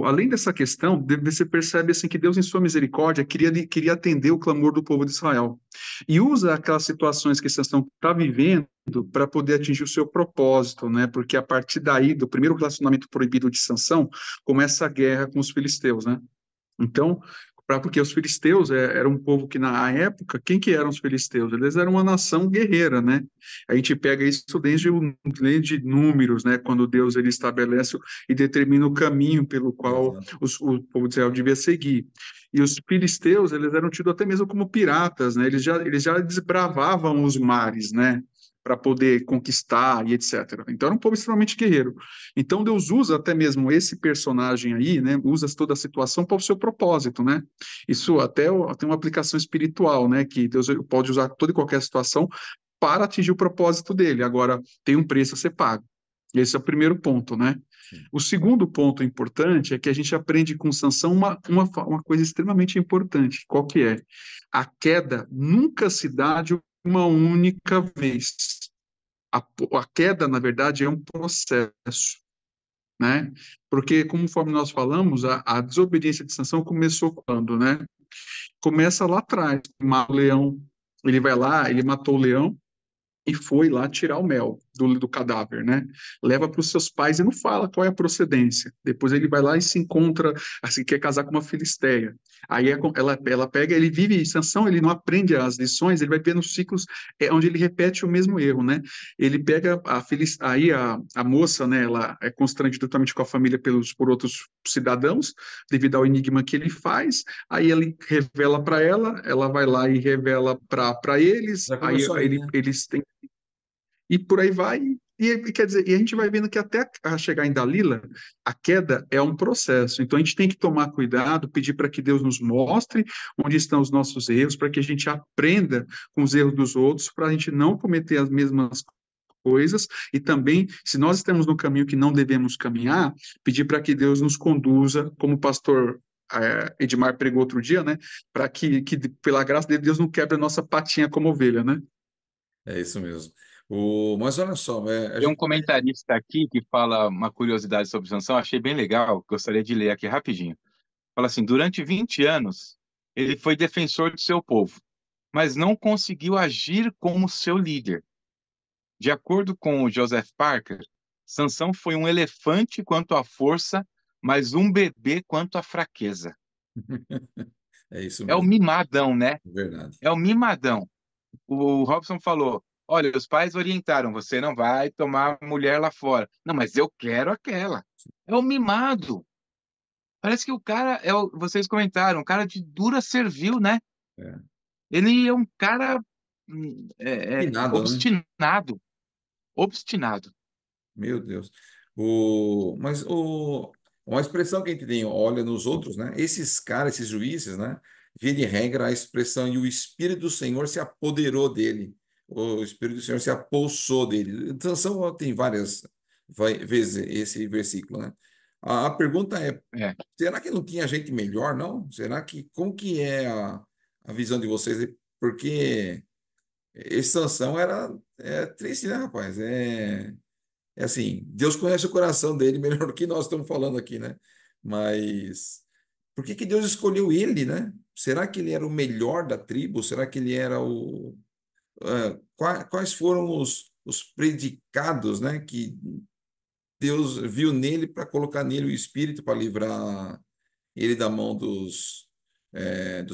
Além dessa questão, você percebe assim que Deus, em sua misericórdia, queria atender o clamor do povo de Israel e usa aquelas situações que Sansão está vivendo para poder atingir o seu propósito, né? Porque a partir daí, do primeiro relacionamento proibido de Sansão, começa a guerra com os filisteus, né? Então, porque os filisteus eram um povo que na época, quem que eram os filisteus? Eles eram uma nação guerreira, né? A gente pega isso desde Números, né? Quando Deus ele estabelece e determina o caminho pelo qual Exato. o povo de Israel devia seguir. E os filisteus, eles eram tidos até mesmo como piratas, né? Eles já desbravavam os mares, né? Para poder conquistar e etc. Então era um povo extremamente guerreiro. Então Deus usa até mesmo esse personagem aí, né? Usa toda a situação para o seu propósito, né? Isso até tem uma aplicação espiritual, né? Que Deus pode usar toda e qualquer situação para atingir o propósito dele. Agora, tem um preço a ser pago. Esse é o primeiro ponto, né? Sim. O segundo ponto importante é que a gente aprende com Sansão uma coisa extremamente importante. Qual que é? A queda nunca se dá de uma única vez. A queda, na verdade, é um processo, né? Porque, conforme nós falamos, a desobediência de Sansão começou quando, né? Começa lá atrás, mata o leão, ele vai lá, ele matou o leão e foi lá tirar o mel do cadáver, né? Leva para os seus pais e não fala qual é a procedência. Depois ele vai lá e se encontra, assim, quer casar com uma filisteia. Aí ela pega, ele vive em Sansão, ele não aprende as lições, ele vai vendo ciclos onde ele repete o mesmo erro, né? Ele pega aí a moça, né? Ela é constrangida totalmente com a família por outros cidadãos, devido ao enigma que ele faz. Aí ele revela para ela vai lá e revela para eles. Já Aí começou aí, né? eles têm e por aí vai. Quer dizer, e a gente vai vendo que até a chegar em Dalila, a queda é um processo. Então a gente tem que tomar cuidado, pedir para que Deus nos mostre onde estão os nossos erros, para que a gente aprenda com os erros dos outros, para a gente não cometer as mesmas coisas. E também, se nós estamos no caminho que não devemos caminhar, pedir para que Deus nos conduza, como o pastor Edmar pregou outro dia, né? Para que, pela graça de Deus, não quebre a nossa patinha como ovelha, né? É isso mesmo. Mas olha só, a Tem um gente. comentarista aqui que fala uma curiosidade sobre Sansão, achei bem legal, gostaria de ler aqui rapidinho. Fala assim: durante 20 anos, ele foi defensor do seu povo, mas não conseguiu agir como seu líder. De acordo com o Joseph Parker, Sansão foi um elefante quanto à força, mas um bebê quanto à fraqueza. É isso É o mesmo, mimadão, né? é verdade. É o mimadão. O Robson falou: olha, os pais orientaram, você não vai tomar mulher lá fora. Não, mas eu quero aquela. É o mimado. Parece que o cara, vocês comentaram, um cara de dura servil, né? É. Ele é um cara Finado, né? obstinado. Obstinado. Meu Deus. Uma expressão que a gente tem, olha nos outros, né? Esses caras, esses juízes, né? Via de regra, a expressão e o Espírito do Senhor se apoderou dele. O Espírito do Senhor se apossou dele. Então, tem várias vezes esse versículo, né? A pergunta é, É. será que não tinha gente melhor, não? Como que é a visão de vocês? Porque esse Sansão é triste, né, rapaz? É assim, Deus conhece o coração dele melhor do que nós estamos falando aqui, né? Mas por que que Deus escolheu ele, né? Será que ele era o melhor da tribo? Será que ele era quais foram os predicados, né? Que Deus viu nele para colocar nele o espírito para livrar ele da mão dos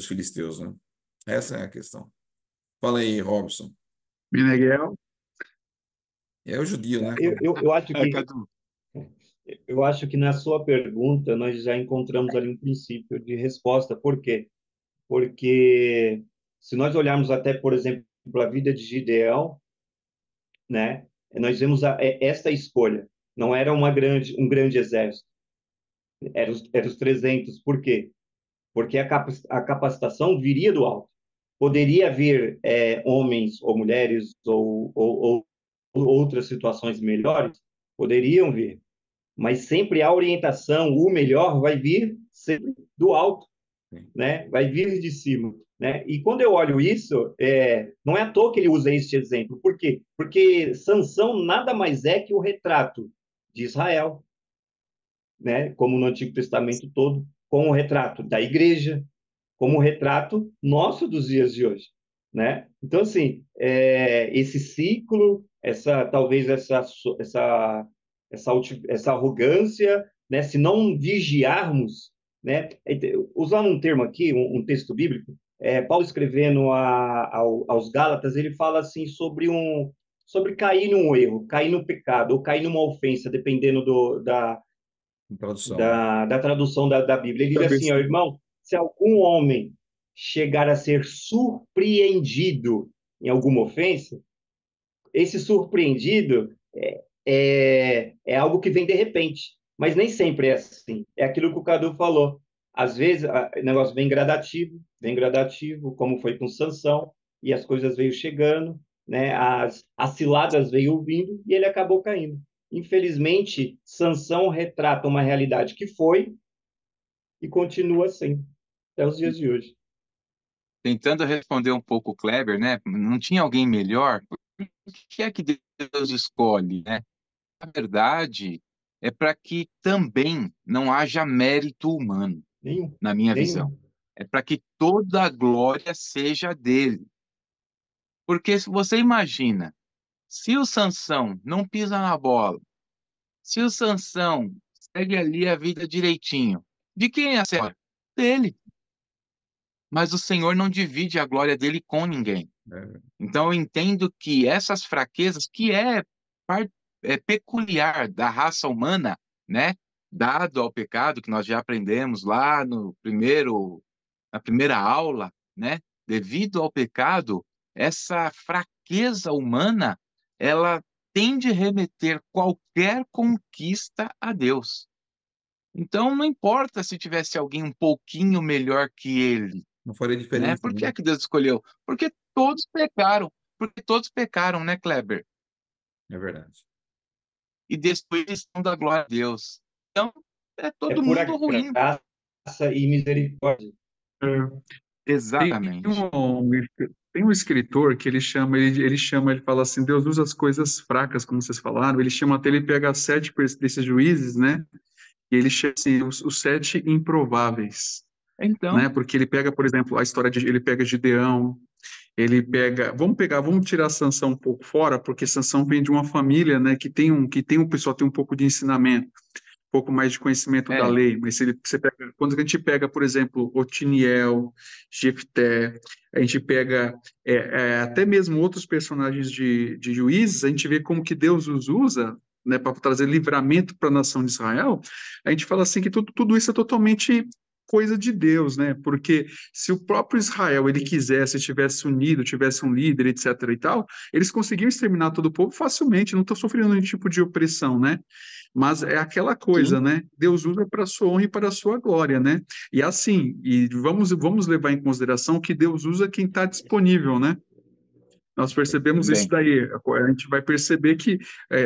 filisteus, né? Essa é a questão. Fala aí, Robson. Meneghel, É o judio, né? Eu acho É, que Cadu. eu acho que na sua pergunta nós já encontramos ali um princípio de resposta. Por quê? Porque se nós olharmos até, por exemplo, a vida de Gideão, né, nós vemos esta escolha. Não era um grande exército, era os 300. Por quê? Porque a capacitação viria do alto. Poderia vir homens ou mulheres ou outras situações melhores, poderiam vir, mas sempre a orientação, o melhor vai vir sempre do alto, né? Vai vir de cima, né? E quando eu olho isso, não é à toa que ele usa este exemplo. Por quê? Porque Sansão nada mais é que o retrato de Israel, né? Como no Antigo Testamento todo, como o retrato da igreja, como o retrato nosso dos dias de hoje, né? Então, assim, esse ciclo, talvez essa arrogância, né? Se não vigiarmos, né? Usando um termo aqui, um texto bíblico, Paulo escrevendo aos Gálatas, ele fala assim sobre cair num erro, cair no pecado, ou cair numa ofensa, dependendo Tradução, né? da tradução da Bíblia. Ele diz assim, ó, Cabeça. irmão, se algum homem chegar a ser surpreendido em alguma ofensa, esse surpreendido é algo que vem de repente, mas nem sempre é assim. É aquilo que o Cadu falou. Às vezes, o negócio vem gradativo, como foi com Sansão, e as coisas veio chegando, né? As ciladas veio vindo e ele acabou caindo. Infelizmente, Sansão retrata uma realidade que foi e continua assim, até os dias de hoje. Tentando responder um pouco o Kleber, né? Não tinha alguém melhor? Por que é que Deus escolhe, né? Na verdade, é para que também não haja mérito humano, Nenhum, na minha visão. nenhum. É para que toda a glória seja dele. Porque se você imagina, se o Sansão não pisa na bola, se o Sansão segue ali a vida direitinho, de quem é a glória? Dele. Mas o Senhor não divide a glória dele com ninguém. É, Então eu entendo que essas fraquezas, que é peculiar da raça humana, né? Dado ao pecado, que nós já aprendemos lá na primeira aula, né? Devido ao pecado, essa fraqueza humana, ela tende a remeter qualquer conquista a Deus. Então não importa se tivesse alguém um pouquinho melhor que ele, não faria né? diferença, Por que né? é que Deus escolheu? Porque todos pecaram. Porque todos pecaram, né, Kleber? É verdade. E destruição da glória de Deus. Então, é É todo mundo pura ruim. graça e misericórdia. Tem Exatamente. tem um escritor que ele fala assim, Deus usa as coisas fracas, como vocês falaram, ele chama até, ele pega desses juízes, né, e ele chama assim, os sete improváveis, Então, né, porque ele pega, por exemplo, ele pega Gideão, vamos tirar Sansão um pouco fora, porque Sansão vem de uma família, né, que tem um pessoal tem um pouco de ensinamento, pouco mais de conhecimento da é, lei, mas se ele, você pega, quando a gente pega, por exemplo, Otiniel, Jefté, a gente pega até mesmo outros personagens de juízes, a gente vê como que Deus os usa, né, para trazer livramento para a nação de Israel. A gente fala assim que tudo isso é totalmente coisa de Deus, né? Porque se o próprio Israel ele quisesse, tivesse unido, tivesse um líder, etc. e tal, eles conseguiam exterminar todo o povo facilmente, não estão sofrendo nenhum tipo de opressão, né? Mas é aquela sim, coisa, né? Deus usa para a sua honra e para a sua glória, né? E assim, e vamos levar em consideração que Deus usa quem está disponível, né? Nós percebemos isso também. daí. A gente vai perceber que,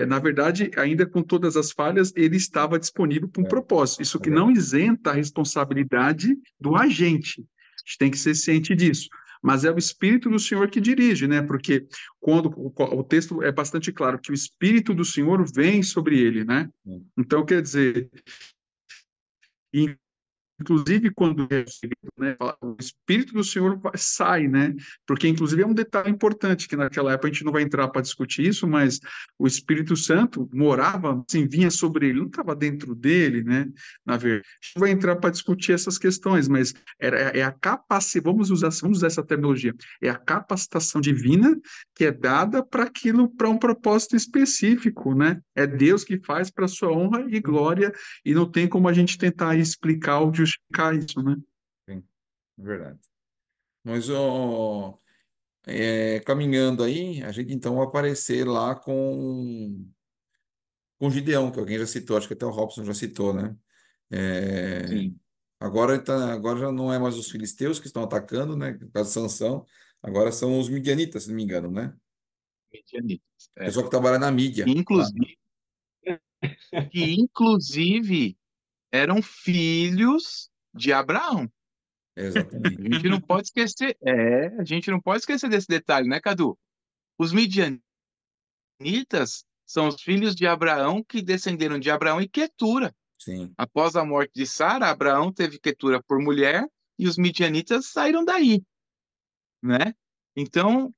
na verdade, ainda com todas as falhas, ele estava disponível para um É, propósito. Isso é que não verdade. isenta a responsabilidade do agente. A gente tem que ser ciente disso. Mas é o Espírito do Senhor que dirige, né? Porque quando o texto é bastante claro que o Espírito do Senhor vem sobre ele, né? Sim. Então, quer dizer, inclusive quando é recebido, né, o Espírito do Senhor sai, né? Porque inclusive é um detalhe importante que naquela época a gente não vai entrar para discutir isso, mas o Espírito Santo morava, assim, vinha sobre ele, não estava dentro dele, né? Na verdade, a gente não vai entrar para discutir essas questões, mas é a capacidade, vamos usar essa terminologia, é a capacitação divina que é dada para aquilo, para um propósito específico, né? É Deus que faz para sua honra e glória e não tem como a gente tentar explicar ou justificar isso, né? Sim, é verdade. Mas, caminhando aí, a gente então vai aparecer lá com Gideão, que alguém já citou, acho que até o Robson já citou, né? É, Sim, agora já não é mais os filisteus que estão atacando, né? Por causa de Sansão, agora são os midianitas, se não me engano, né? midianitas. Pessoal que trabalha na mídia, tá? Inclusive, que inclusive eram filhos de Abraão. A Exatamente. gente não pode esquecer, a gente não pode esquecer desse detalhe, né, Cadu? Os midianitas são os filhos de Abraão que descenderam de Abraão e Quetura. Sim. Após a morte de Sara, Abraão teve Quetura por mulher e os midianitas saíram daí, né? Então,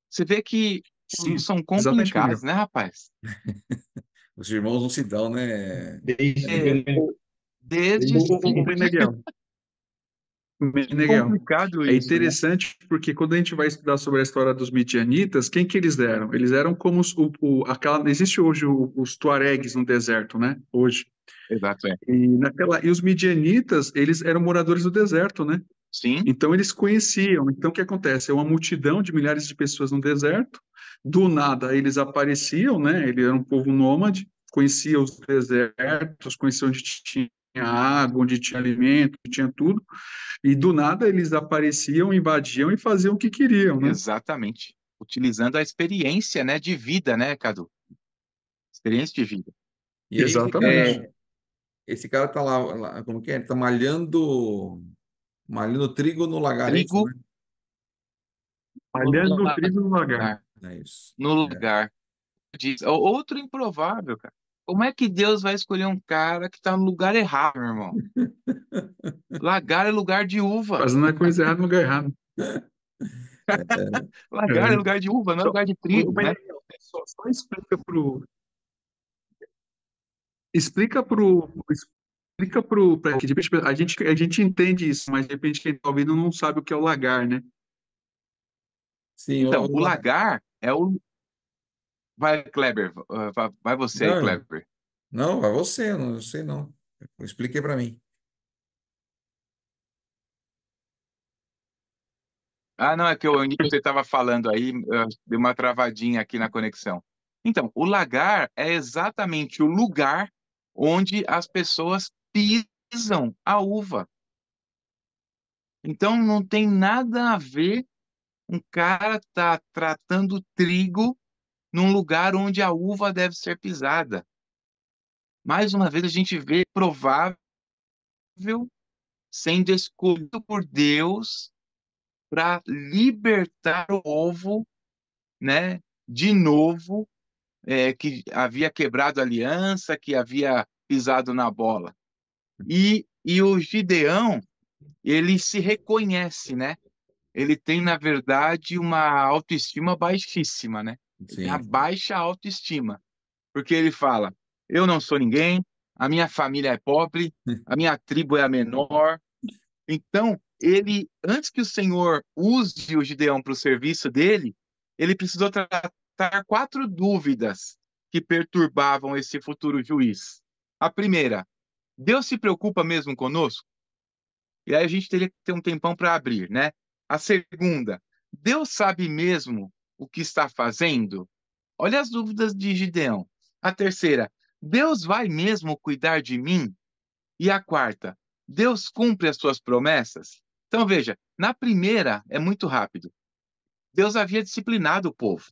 você vê que Sim, são exatamente, complicados, Gabriel. né, rapaz? Os irmãos não se dão, né? Desde É, Benevolência. desde sempre. Meneghel. Que Meneghel. complicado É isso, né? interessante porque quando a gente vai estudar sobre a história dos midianitas, quem que eles eram? Eles eram como existe hoje os tuaregues no deserto, né? Hoje. Exato, é. E os midianitas, eles eram moradores do deserto, né? Sim, Então eles conheciam. Então o que acontece? É uma multidão de milhares de pessoas no deserto. Do nada eles apareciam, né? Ele era um povo nômade, conhecia os desertos, conhecia onde tinha água, onde tinha alimento, onde tinha tudo. E do nada eles apareciam, invadiam e faziam o que queriam, né? exatamente. Utilizando a experiência, né, de vida, né, Cadu? Experiência de vida. E aí Exatamente. esse cara tá lá, como que é? Ele tá malhando trigo no lagar, é isso, Trigo né? no Malhando o trigo no lagar. lugar. É isso. No lugar. Outro improvável, cara. Como é que Deus vai escolher um cara que tá no lugar errado, meu irmão? Lagar é lugar de uva. Fazendo a coisa errada no lugar errado. Lagar é É. lugar de uva, não é Então, lugar de o trigo, né? Meneghel, só explica para que de repente a gente entende isso, mas de repente quem está ouvindo não sabe o que é o lagar, né? Sim, Então, o lagar é o. Vai, Kleber. Vai você aí, não, Kleber. não, vai você, eu não sei não. Expliquei para mim. Ah, não, é que o início você estava falando aí, deu uma travadinha aqui na conexão. Então, o lagar é exatamente o lugar onde as pessoas pisam a uva. Então, não tem nada a ver um cara tá tratando trigo num lugar onde a uva deve ser pisada. Mais uma vez, a gente vê provável sendo escolhido por Deus para libertar o povo, né, de novo, que havia quebrado a aliança, que havia pisado na bola. E o Gideão, ele se reconhece, né? Ele tem, na verdade, uma autoestima baixíssima, né? Ele tem a Sim. baixa autoestima, porque ele fala: eu não sou ninguém, a minha família é pobre, a minha tribo é a menor. Então, ele, antes que o Senhor use o Gideão para o serviço dele, ele precisou tratar 4 dúvidas que perturbavam esse futuro juiz. A primeira: Deus se preocupa mesmo conosco? E aí a gente teria que ter um tempão para abrir, né? A segunda: Deus sabe mesmo o que está fazendo? Olha as dúvidas de Gideão. A terceira: Deus vai mesmo cuidar de mim? E a quarta: Deus cumpre as suas promessas? Então veja, na primeira é muito rápido. Deus havia disciplinado o povo.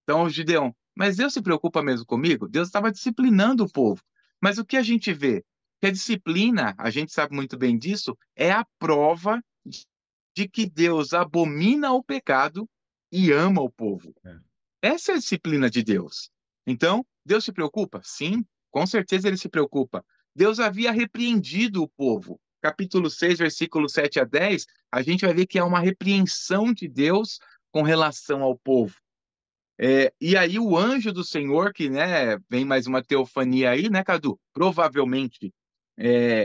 Então o Gideão: mas Deus se preocupa mesmo comigo? Deus estava disciplinando o povo. Mas o que a gente vê? Que a disciplina, a gente sabe muito bem disso, é a prova de que Deus abomina o pecado e ama o povo. É. Essa é a disciplina de Deus. Então, Deus se preocupa? Sim, com certeza ele se preocupa. Deus havia repreendido o povo. Capítulo 6, versículo 7 a 10, a gente vai ver que há uma repreensão de Deus com relação ao povo. E aí o anjo do Senhor, que, né, vem mais uma teofania aí, né, Cadu? Provavelmente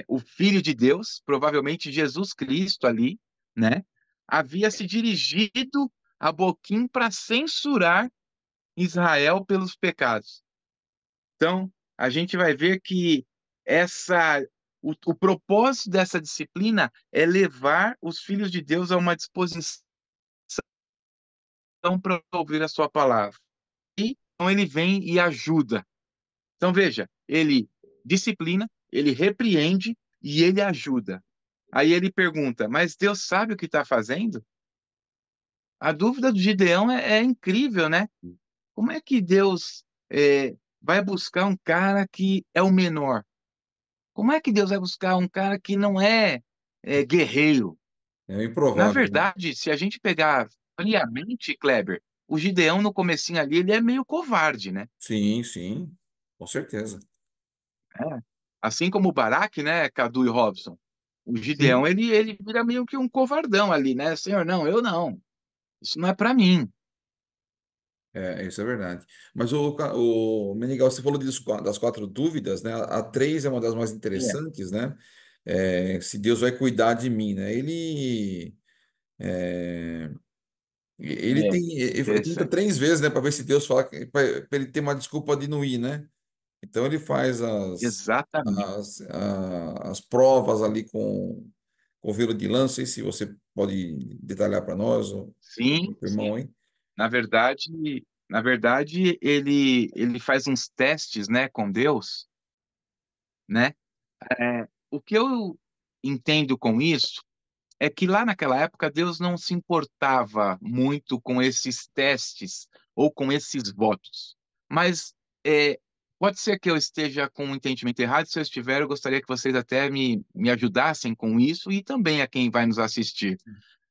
o Filho de Deus, provavelmente Jesus Cristo ali, né? Havia se dirigido a Boquim para censurar Israel pelos pecados. Então, a gente vai ver que o propósito dessa disciplina é levar os filhos de Deus a uma disposição para ouvir a sua palavra. E então ele vem e ajuda. Então, veja, ele disciplina, ele repreende e ele ajuda. Aí ele pergunta: mas Deus sabe o que está fazendo? A dúvida do Gideão é incrível, né? Como é que Deus vai buscar um cara que é o menor? Como é que Deus vai buscar um cara que não é guerreiro? É o Na improvável, né? verdade, se a gente pegar friamente, Kleber, o Gideão no comecinho ali, ele é meio covarde, né? Sim, sim, com certeza. É. Assim como o Baraque, né, Cadu e Robson, o Gideão, Sim. ele vira meio que um covardão ali, né? Senhor, não, eu não. Isso não é para mim. Isso é verdade. Mas o Menegal, você falou das quatro dúvidas, né? A três é uma das mais É, interessantes, né? Se Deus vai cuidar de mim, né? É, ele tenta interessante. três vezes, né? Para ver se Deus fala, para ele ter uma desculpa de não ir, né? Então ele faz Exatamente. as provas ali com velo de lã. Não sei se você pode detalhar para nós, o Sim, sim. irmão, hein? Na verdade, ele faz uns testes, né, com Deus, né? O que eu entendo com isso é que lá naquela época Deus não se importava muito com esses testes ou com esses votos. Mas é, pode ser que eu esteja com um entendimento errado. Se eu estiver, eu gostaria que vocês até me ajudassem com isso e também a quem vai nos assistir.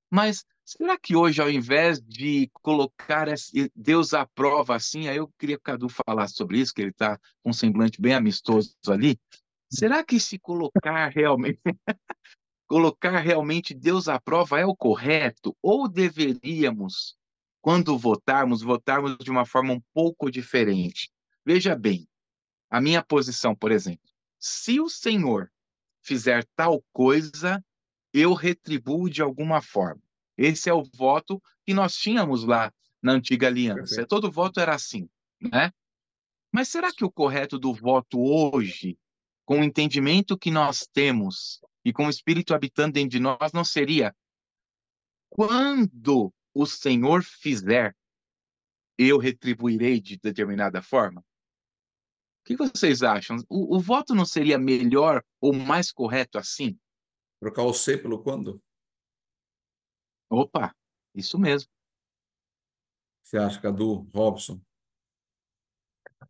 Mas será que hoje, ao invés de colocar Deus à prova assim, aí eu queria que o Cadu falasse sobre isso, que ele está com um semblante bem amistoso ali. Será que se colocar realmente Deus à prova é o correto? Ou deveríamos, quando votarmos de uma forma um pouco diferente? Veja bem, a minha posição, por exemplo. Se o Senhor fizer tal coisa, eu retribuo de alguma forma. Esse é o voto que nós tínhamos lá na antiga aliança. Perfeito. Todo voto era assim, né? Mas será que o correto do voto hoje, com o entendimento que nós temos e com o Espírito habitando dentro de nós, não seria quando o Senhor fizer, eu retribuirei de determinada forma? O que vocês acham? O voto não seria melhor ou mais correto assim? Trocar o C pelo quando? Opa, isso mesmo. Você acha, Cadu, Robson?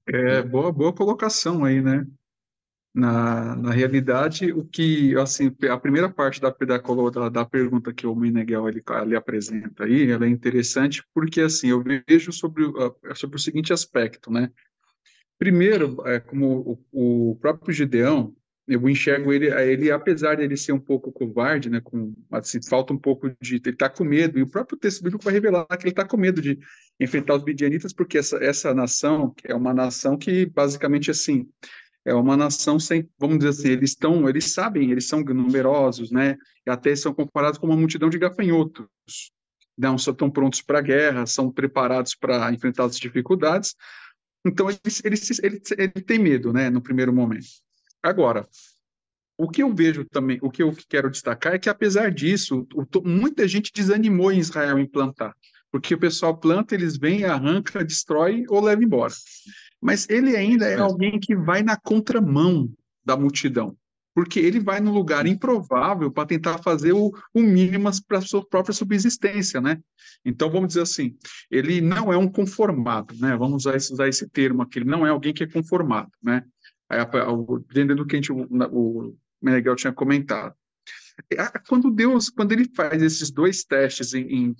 É boa colocação aí, né? Na realidade, o que, assim, a primeira parte da pergunta que o Meneghel ele apresenta aí, ela é interessante porque, assim, eu vejo sobre o seguinte aspecto, né? Primeiro, como o próprio Gideão, eu enxergo ele, apesar de ele ser um pouco covarde, né, assim, falta um pouco de, ele está com medo, e o próprio texto bíblico vai revelar que ele está com medo de enfrentar os midianitas, porque essa nação que é uma nação que, basicamente, assim, é uma nação sem, vamos dizer assim, eles sabem, eles são numerosos, né? E até são comparados com uma multidão de gafanhotos. Não só estão prontos para a guerra, são preparados para enfrentar as dificuldades. Então ele tem medo, né? No primeiro momento. Agora, o que eu vejo também, o que eu quero destacar é que apesar disso, muita gente desanimou em Israel em plantar, porque o pessoal planta, eles vêm, arranca, destrói ou leva embora. Mas ele ainda Isso é mesmo. alguém que vai na contramão da multidão, porque ele vai num lugar improvável para tentar fazer o mínimo para a sua própria subsistência, né? Então, vamos dizer assim, ele não é um conformado, né? Vamos usar esse termo aqui, ele não é alguém que é conformado, né? Dentro do que o Meneghel tinha comentado. Quando ele faz esses dois testes em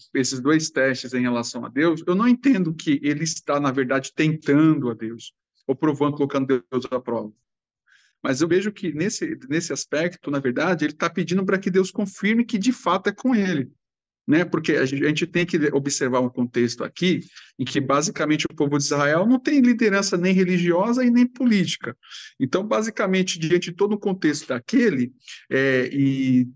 relação a Deus, eu não entendo que ele está, na verdade, tentando a Deus, ou provando, colocando Deus à prova. Mas eu vejo que nesse aspecto, na verdade, ele está pedindo para que Deus confirme que de fato é com ele, né? Porque a gente tem que observar um contexto aqui em que basicamente o povo de Israel não tem liderança nem religiosa e nem política. Então, basicamente, diante de todo o contexto daquele e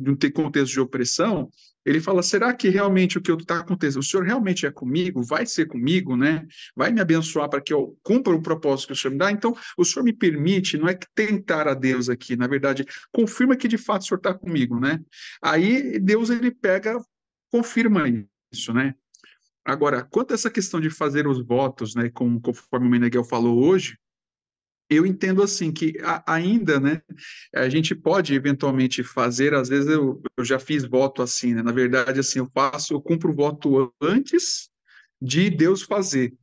não tem contexto de opressão, ele fala: será que realmente o que está acontecendo, o Senhor realmente é comigo? Vai ser comigo, né? Vai me abençoar para que eu cumpra o propósito que o Senhor me dá? Então, o Senhor me permite, não é que tentar a Deus aqui, na verdade, confirma que de fato o Senhor está comigo, né? Aí Deus ele pega, confirma isso, né? Agora, quanto a essa questão de fazer os votos, né, conforme o Meneghel falou hoje, eu entendo assim que ainda, né, a gente pode eventualmente fazer, às vezes eu já fiz voto assim, né? Na verdade, assim, eu cumpro o voto antes de Deus fazer,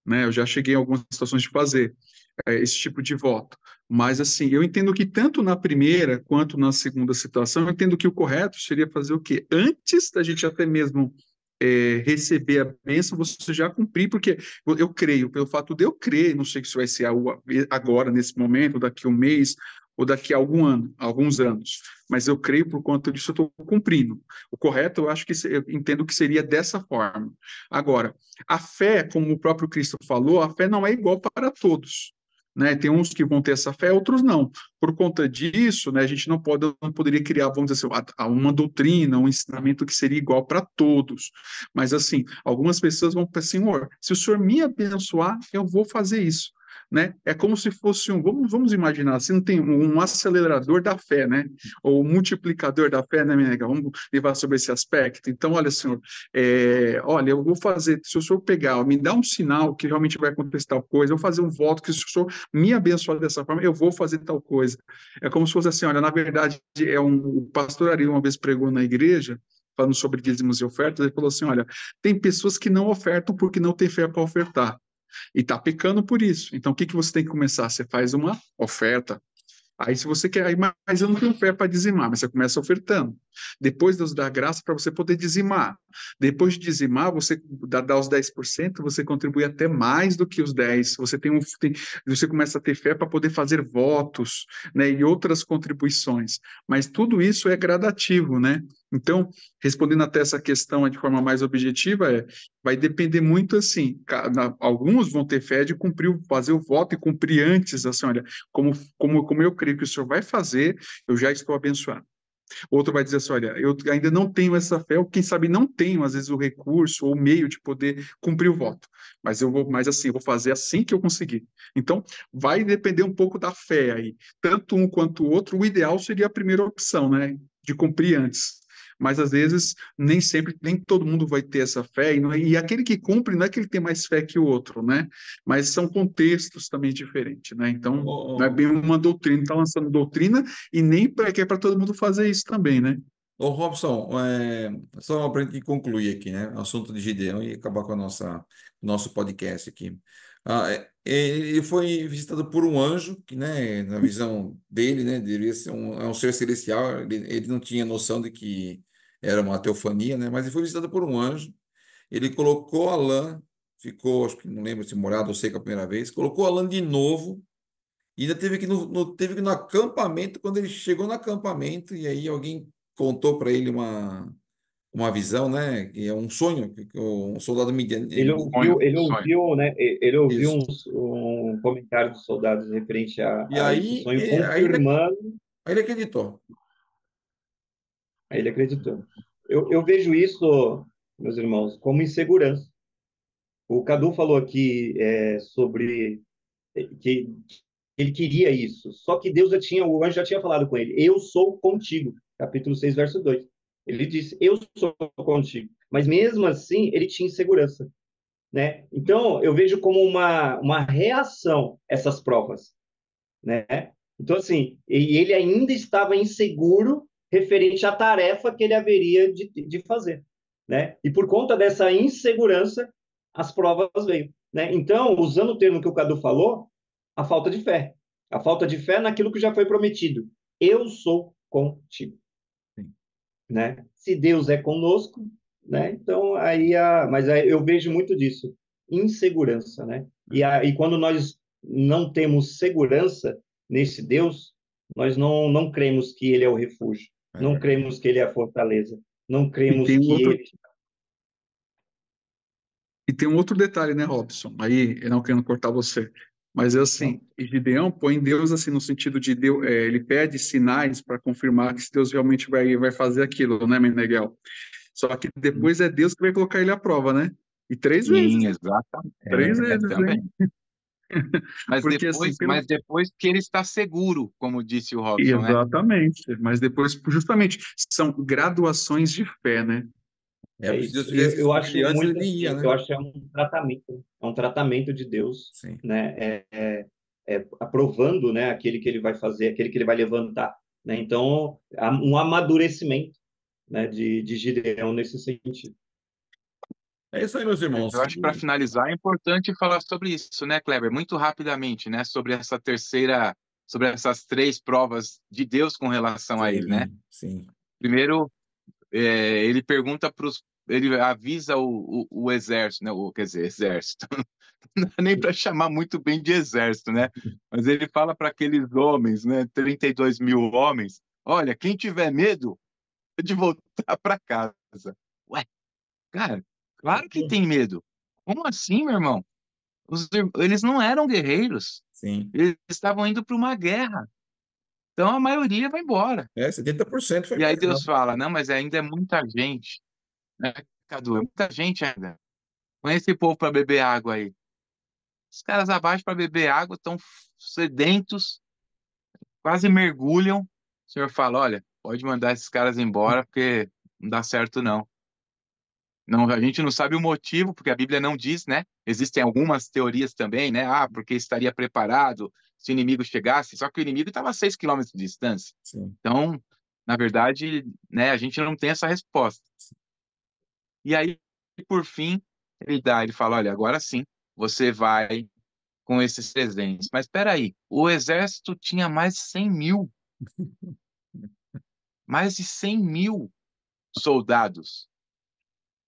né? Eu já cheguei em algumas situações de fazer esse tipo de voto. Mas, assim, eu entendo que tanto na primeira quanto na segunda situação, eu entendo que o correto seria fazer o quê? Antes da gente até mesmo receber a bênção, você já cumprir, porque eu creio, pelo fato de eu crer, não sei se vai ser agora, nesse momento, daqui a um mês, ou daqui a alguns anos, mas eu creio por conta disso, eu estou cumprindo. O correto, eu acho que eu entendo que seria dessa forma. Agora, a fé, como o próprio Cristo falou, a fé não é igual para todos. Né? Tem uns que vão ter essa fé, outros não. Por conta disso, né, a gente não poderia criar, vamos dizer assim, uma doutrina, um ensinamento que seria igual para todos. Mas assim, algumas pessoas vão para Senhor, se o Senhor me abençoar, eu vou fazer isso. Né? É como se fosse vamos imaginar, se não tem um acelerador da fé, né? Ou um multiplicador da fé, né, minha nega? Vamos levar sobre esse aspecto. Então, olha, Senhor, olha, eu vou fazer, se o Senhor pegar, me dá um sinal que realmente vai acontecer tal coisa, eu vou fazer um voto que se o Senhor me abençoar dessa forma, eu vou fazer tal coisa. É como se fosse assim, olha, na verdade, o pastor Ari uma vez pregou na igreja, falando sobre dízimos e ofertas, ele falou assim, olha, tem pessoas que não ofertam porque não tem fé para ofertar. E está pecando por isso. Então, o que você tem que começar? Você faz uma oferta. Aí, se você quer, mas eu não tenho fé para dizimar, mas você começa ofertando. Depois Deus dá graça para você poder dizimar. Depois de dizimar, você dá os 10%, você contribui até mais do que os 10%. Você começa a ter fé para poder fazer votos, né, e outras contribuições. Mas tudo isso é gradativo, né? Então, respondendo até essa questão de forma mais objetiva, vai depender muito assim. Alguns vão ter fé de fazer o voto e cumprir antes, assim, olha, como eu creio que o Senhor vai fazer, eu já estou abençoado. Outro vai dizer assim, olha, eu ainda não tenho essa fé, ou quem sabe não tenho, às vezes, o recurso ou o meio de poder cumprir o voto. Mas assim, eu vou fazer assim que eu conseguir. Então, vai depender um pouco da fé aí. Tanto um quanto o outro, o ideal seria a primeira opção, né? De cumprir antes. Mas às vezes nem sempre, nem todo mundo vai ter essa fé, e aquele que cumpre não é que ele tem mais fé que o outro, né? Mas são contextos também diferentes, né? Então, não é bem uma doutrina, está lançando doutrina e nem que é para todo mundo fazer isso também, né? Ô, Robson, só para a gente concluir aqui, né? O assunto de Gideão e acabar com nosso podcast aqui. Ele foi visitado por um anjo, que, né, na visão dele, né, deveria ser um ser celestial. Ele não tinha noção de que era uma teofania, né? Mas ele foi visitado por um anjo. Ele colocou a lã, ficou, acho que não lembro se morado ou seca a primeira vez, colocou a lã de novo. E ainda teve que ir no acampamento, quando ele chegou no acampamento, e aí alguém contou para ele uma visão, né? Que é um sonho, que um soldado midian. Ele Sonho. ouviu, né? Ele ouviu Isso. um comentário dos soldados referente E a esse aí, sonho, confirmando, aí ele acreditou. aí ele acreditou. Eu vejo isso, meus irmãos, como insegurança. O Cadu falou aqui sobre que ele queria isso, só que o anjo já tinha falado com ele, eu sou contigo, capítulo 6, verso 2. Ele disse, eu sou contigo. Mas mesmo assim, ele tinha insegurança, né? Então, eu vejo como uma reação essas provas, né? Então, assim, e ele ainda estava inseguro referente à tarefa que ele haveria de fazer, né? E por conta dessa insegurança, as provas veio, né? Então, usando o termo que o Cadu falou, a falta de fé. A falta de fé naquilo que já foi prometido. Eu sou contigo, Sim. né? Se Deus é conosco, né? Então, mas aí eu vejo muito disso, insegurança, né? E quando nós não temos segurança nesse Deus, nós não cremos que ele é o refúgio, É não verdade. cremos que ele é a fortaleza, não E cremos tem um que outro, ele... e tem um outro detalhe, né, Robson? Aí, eu não querendo cortar você, mas é assim, Gideão põe Deus assim no sentido de Deus, ele pede sinais para confirmar que se Deus realmente vai fazer aquilo, né, Meneghel? Só que depois é Deus que vai colocar ele à prova, né? E três vezes, Sim, exatamente. três vezes, Também. hein? Mas Porque assim, depois, mas depois que ele está seguro, como disse o Robson, né? exatamente, mas depois, justamente, são graduações de fé, né? É Se Deus isso. fizesse Eu isso com ele acho antes, ele muito nem ia, assim, eu né? acho que é um tratamento de Deus, Sim. né? Aprovando, né, aquele que ele vai fazer, aquele que ele vai levantar, né? Então, há um amadurecimento, né, de Gideão nesse sentido. É isso aí, meus Mas irmãos. eu acho que para finalizar é importante falar sobre isso, né, Kleber? Muito rapidamente, né? Sobre essas três provas de Deus com relação a ele, né? Sim, sim. Primeiro, ele pergunta ele avisa o exército, né? Quer dizer, exército. Não é nem para chamar muito bem de exército, né? Mas ele fala para aqueles homens, né? 32 mil homens: olha, quem tiver medo de voltar para casa. Ué, cara, claro que tem medo. Como assim, meu irmão? Eles não eram guerreiros, Sim. eles estavam indo para uma guerra. Então a maioria vai embora. 70% foi E aí Deus guerreiro. fala: não, mas ainda é muita gente, né, Cadu? É muita gente ainda. Põe esse povo para beber água aí. Os caras abaixo para beber água estão sedentos, quase mergulham. O senhor fala: olha, pode mandar esses caras embora, porque não dá certo, não. Não, a gente não sabe o motivo, porque a Bíblia não diz, né? Existem algumas teorias também, né? Ah, porque estaria preparado se o inimigo chegasse, só que o inimigo estava a 6 quilômetros de distância. Sim. Então, na verdade, né, a gente não tem essa resposta. E aí, por fim, ele fala: olha, agora sim, você vai com esses 300. Mas espera aí, o exército tinha mais de 100 mil soldados.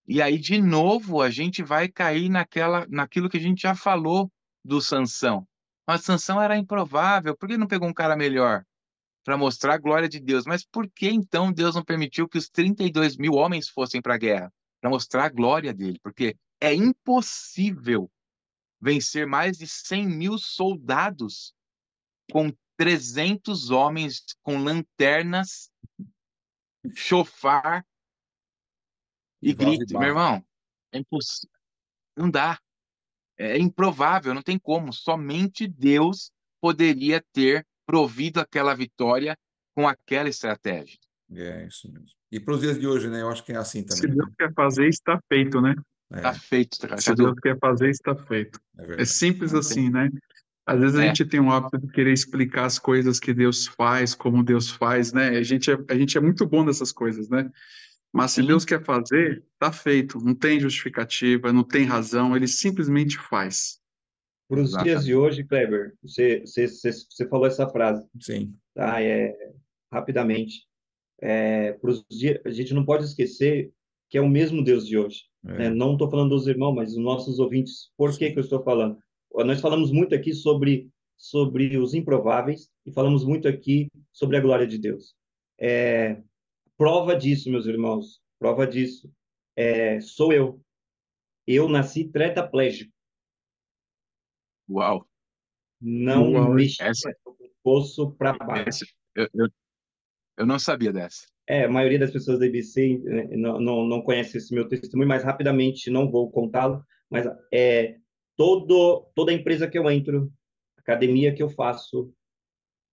E aí, de novo, a gente vai cair naquilo que a gente já falou do Sansão. Mas Sansão era improvável, por que não pegou um cara melhor para mostrar a glória de Deus? Mas por que então Deus não permitiu que os 32 mil homens fossem para a guerra? Para mostrar a glória dele, porque é impossível vencer mais de 100 mil soldados com 300 homens com lanternas, chofar E e vaso de grito. Meu barro. irmão, é impossível. Não dá. É improvável, não tem como. Somente Deus poderia ter provido aquela vitória com aquela estratégia. É isso mesmo. E para os dias de hoje, né? Eu acho que é assim Se também, Deus né? quer fazer, está feito, né? Tá É, feito, Se Deus Cadu. quer fazer, está feito. é É verdade. simples Não tem. assim, né? Às vezes a É, gente tem um hábito de querer explicar as coisas que Deus faz, como Deus faz, né? A gente é muito bom nessas coisas, né? Mas se sim, Deus quer fazer, tá feito. Não tem justificativa, não tem razão, ele simplesmente faz. Para os dias de exatamente. hoje, Kleber, você falou essa frase, Sim. tá? Rapidamente. Pros dias, a gente não pode esquecer que é o mesmo Deus de hoje, né? É, Não estou falando dos irmãos, mas dos nossos ouvintes. Por que sim. que eu estou falando? Nós falamos muito aqui sobre os improváveis e falamos muito aqui sobre a glória de Deus. Prova disso, meus irmãos, prova disso. Sou eu. Eu nasci tetraplégico, Uau. não Uau, hein? mexia Essa, o pescoço para baixo. essa eu não sabia dessa. A maioria das pessoas da IBC não conhece esse meu testemunho, mas rapidamente não vou contá-lo. Mas toda empresa que eu entro, academia que eu faço,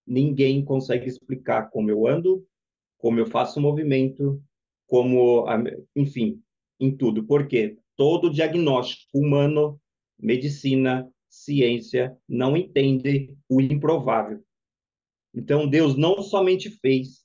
ninguém consegue explicar como eu ando, como eu faço o movimento, enfim, em tudo. Por quê? Todo diagnóstico humano, medicina, ciência, não entende o improvável. Então, Deus não somente fez,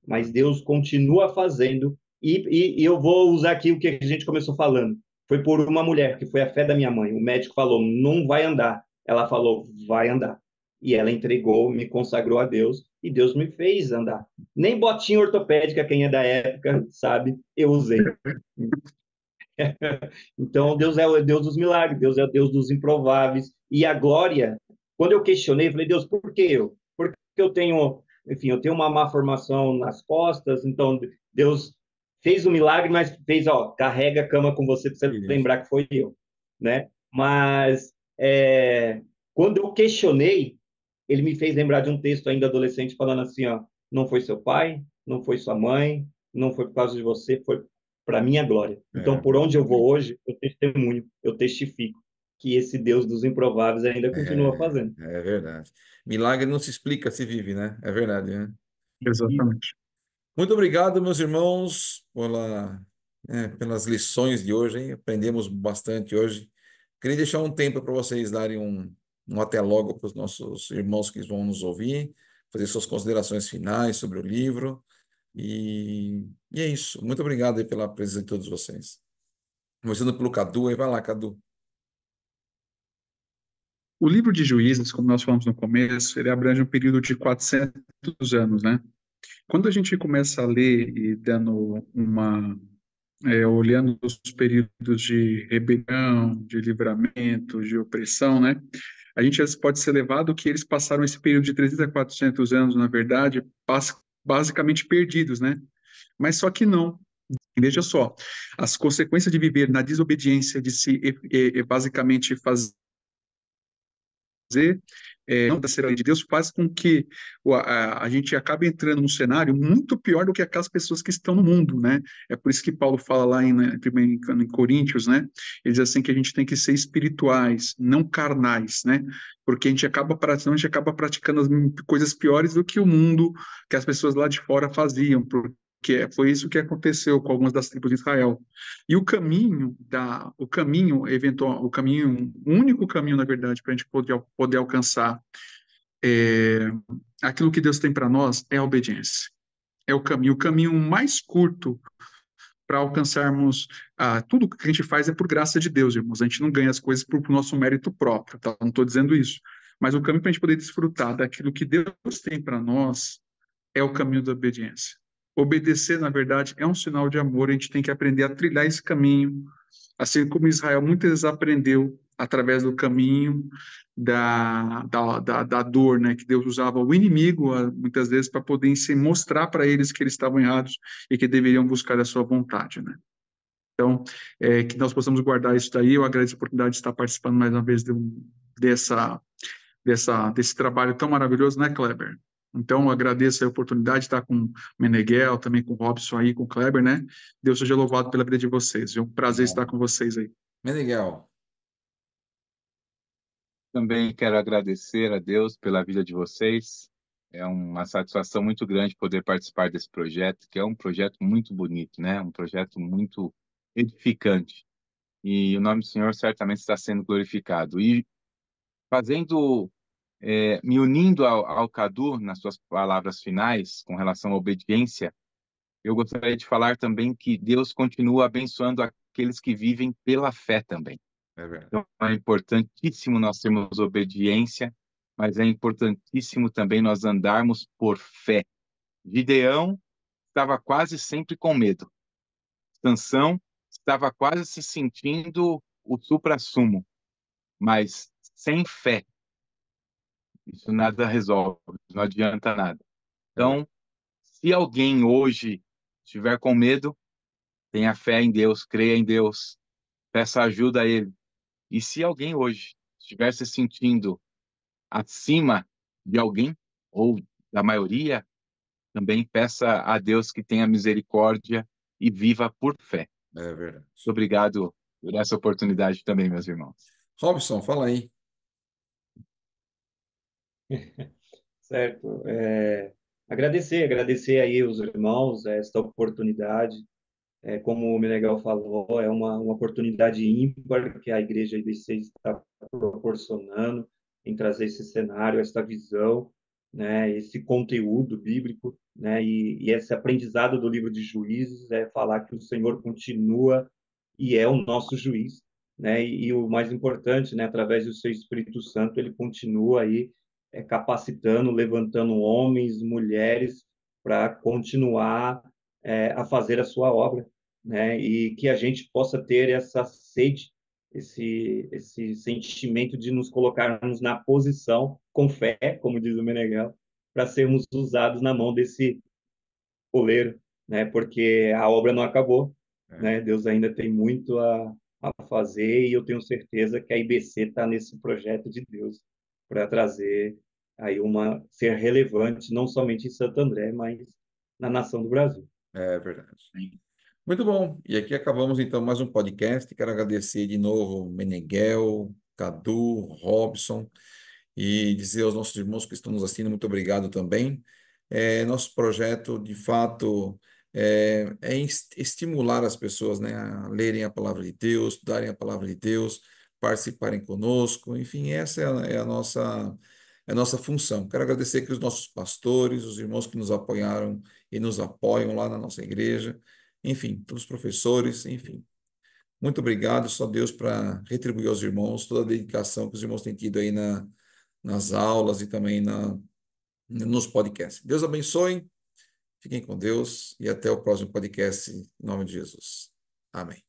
mas Deus continua fazendo. E eu vou usar aqui o que a gente começou falando. Foi por uma mulher, que foi a fé da minha mãe. O médico falou, não vai andar. Ela falou, vai andar. E ela entregou, me consagrou a Deus, e Deus me fez andar. Nem botinha ortopédica, quem é da época sabe, eu usei. Então, Deus é o Deus dos milagres, Deus é o Deus dos improváveis. E a glória, quando eu questionei, eu falei, Deus, por que eu? Porque eu tenho, enfim, eu tenho uma má formação nas costas, então Deus fez o milagre, mas fez, ó, carrega a cama com você para você Isso. lembrar que foi eu, né? Mas quando eu questionei, ele me fez lembrar de um texto ainda adolescente falando assim, ó, não foi seu pai, não foi sua mãe, não foi por causa de você, foi para minha glória. Então, É, por onde eu vou hoje, eu testemunho, eu testifico que esse Deus dos improváveis ainda continua fazendo. é verdade. Milagre não se explica, se vive, né? É verdade, né? E Exatamente. Muito obrigado, meus irmãos, pelas lições de hoje, hein? Aprendemos bastante hoje. Queria deixar um tempo para vocês darem um até logo para os nossos irmãos que vão nos ouvir, fazer suas considerações finais sobre o livro. E é isso. Muito obrigado aí pela presença de todos vocês. Começando pelo Cadu, aí vai lá, Cadu. O livro de Juízes, como nós falamos no começo, ele abrange um período de 400 anos, né? Quando a gente começa a ler e dando olhando os períodos de rebelião, de livramento, de opressão, né? A gente pode ser levado que eles passaram esse período de 300 a 400 anos, na verdade, basicamente perdidos, né? Mas só que não. Veja só, as consequências de viver na desobediência, de se basicamente fazer não da ser a lei de Deus, faz com que a gente acabe entrando num cenário muito pior do que aquelas pessoas que estão no mundo, né? É por isso que Paulo fala lá em Coríntios, né? Ele diz assim que a gente tem que ser espirituais, não carnais, né? Porque senão a gente acaba praticando as coisas piores do que o mundo, que as pessoas lá de fora faziam, porque foi isso que aconteceu com algumas das tribos de Israel. E o único caminho, na verdade, para a gente poder alcançar é, aquilo que Deus tem para nós é a obediência. É o caminho mais curto para alcançarmos tudo que a gente faz é por graça de Deus, irmãos. A gente não ganha as coisas por nosso mérito próprio, tá? Não estou dizendo isso. Mas o caminho para a gente poder desfrutar daquilo que Deus tem para nós é o caminho da obediência. Obedecer, na verdade, é um sinal de amor. A gente tem que aprender a trilhar esse caminho, assim como Israel muitas vezes aprendeu através do caminho da dor, né? Que Deus usava o inimigo muitas vezes para poder se mostrar para eles que eles estavam errados e que deveriam buscar a sua vontade, né? Então, que nós possamos guardar isso daí. Eu agradeço a oportunidade de estar participando mais uma vez dessa desse trabalho tão maravilhoso, né, Kleber? Então, eu agradeço a oportunidade de estar com o Meneghel, também com o Robson aí, com o Kleber, né? Deus seja louvado pela vida de vocês. É um prazer estar com vocês aí. Meneghel, Também quero agradecer a Deus pela vida de vocês. É uma satisfação muito grande poder participar desse projeto, que é um projeto muito bonito, né? Um projeto muito edificante. E o nome do Senhor certamente está sendo glorificado. E fazendo, me unindo ao Cadu nas suas palavras finais com relação à obediência, eu gostaria de falar também que Deus continua abençoando aqueles que vivem pela fé também. é verdade. Então, é importantíssimo nós termos obediência, mas é importantíssimo também nós andarmos por fé. Gideão estava quase sempre com medo. Sansão estava quase se sentindo o suprassumo, mas sem fé, isso nada resolve, não adianta nada. É verdade. Então, se alguém hoje estiver com medo, tenha fé em Deus, creia em Deus, peça ajuda a Ele. E se alguém hoje estiver se sentindo acima de alguém, ou da maioria, também peça a Deus que tenha misericórdia e viva por fé. É verdade. Muito obrigado por essa oportunidade também, meus irmãos. Robson, fala aí. Certo. Agradecer aí os irmãos esta oportunidade. Como o Meneghel falou, é uma oportunidade ímpar que a Igreja IBC está proporcionando em trazer esse cenário, essa visão, né, esse conteúdo bíblico, né, e esse aprendizado do livro de Juízes é falar que o Senhor continua e é o nosso juiz, né, e o mais importante, né, através do seu Espírito Santo, ele continua aí capacitando, levantando homens, mulheres para continuar a fazer a sua obra, né? E que a gente possa ter essa sede, esse sentimento de nos colocarmos na posição, com fé, como diz o Meneghel, para sermos usados na mão desse oleiro, né? Porque a obra não acabou, É, né? Deus ainda tem muito a fazer e eu tenho certeza que a IBC está nesse projeto de Deus para trazer aí ser relevante não somente em Santo André, mas na nação do Brasil. é verdade. Muito bom. E aqui acabamos então mais um podcast. Quero agradecer de novo Meneghel, Cadu, Robson e dizer aos nossos irmãos que estão nos assistindo muito obrigado também. Nosso projeto, de fato, estimular as pessoas, né, a lerem a palavra de Deus, estudarem a palavra de Deus, participarem conosco. Enfim, essa é a nossa função. Quero agradecer aqui os nossos pastores, os irmãos que nos apoiaram e nos apoiam lá na nossa igreja. Enfim, todos os professores, enfim. Muito obrigado, só Deus para retribuir aos irmãos toda a dedicação que os irmãos têm tido aí nas aulas e também nos podcasts. Deus abençoe, fiquem com Deus e até o próximo podcast, em nome de Jesus. Amém.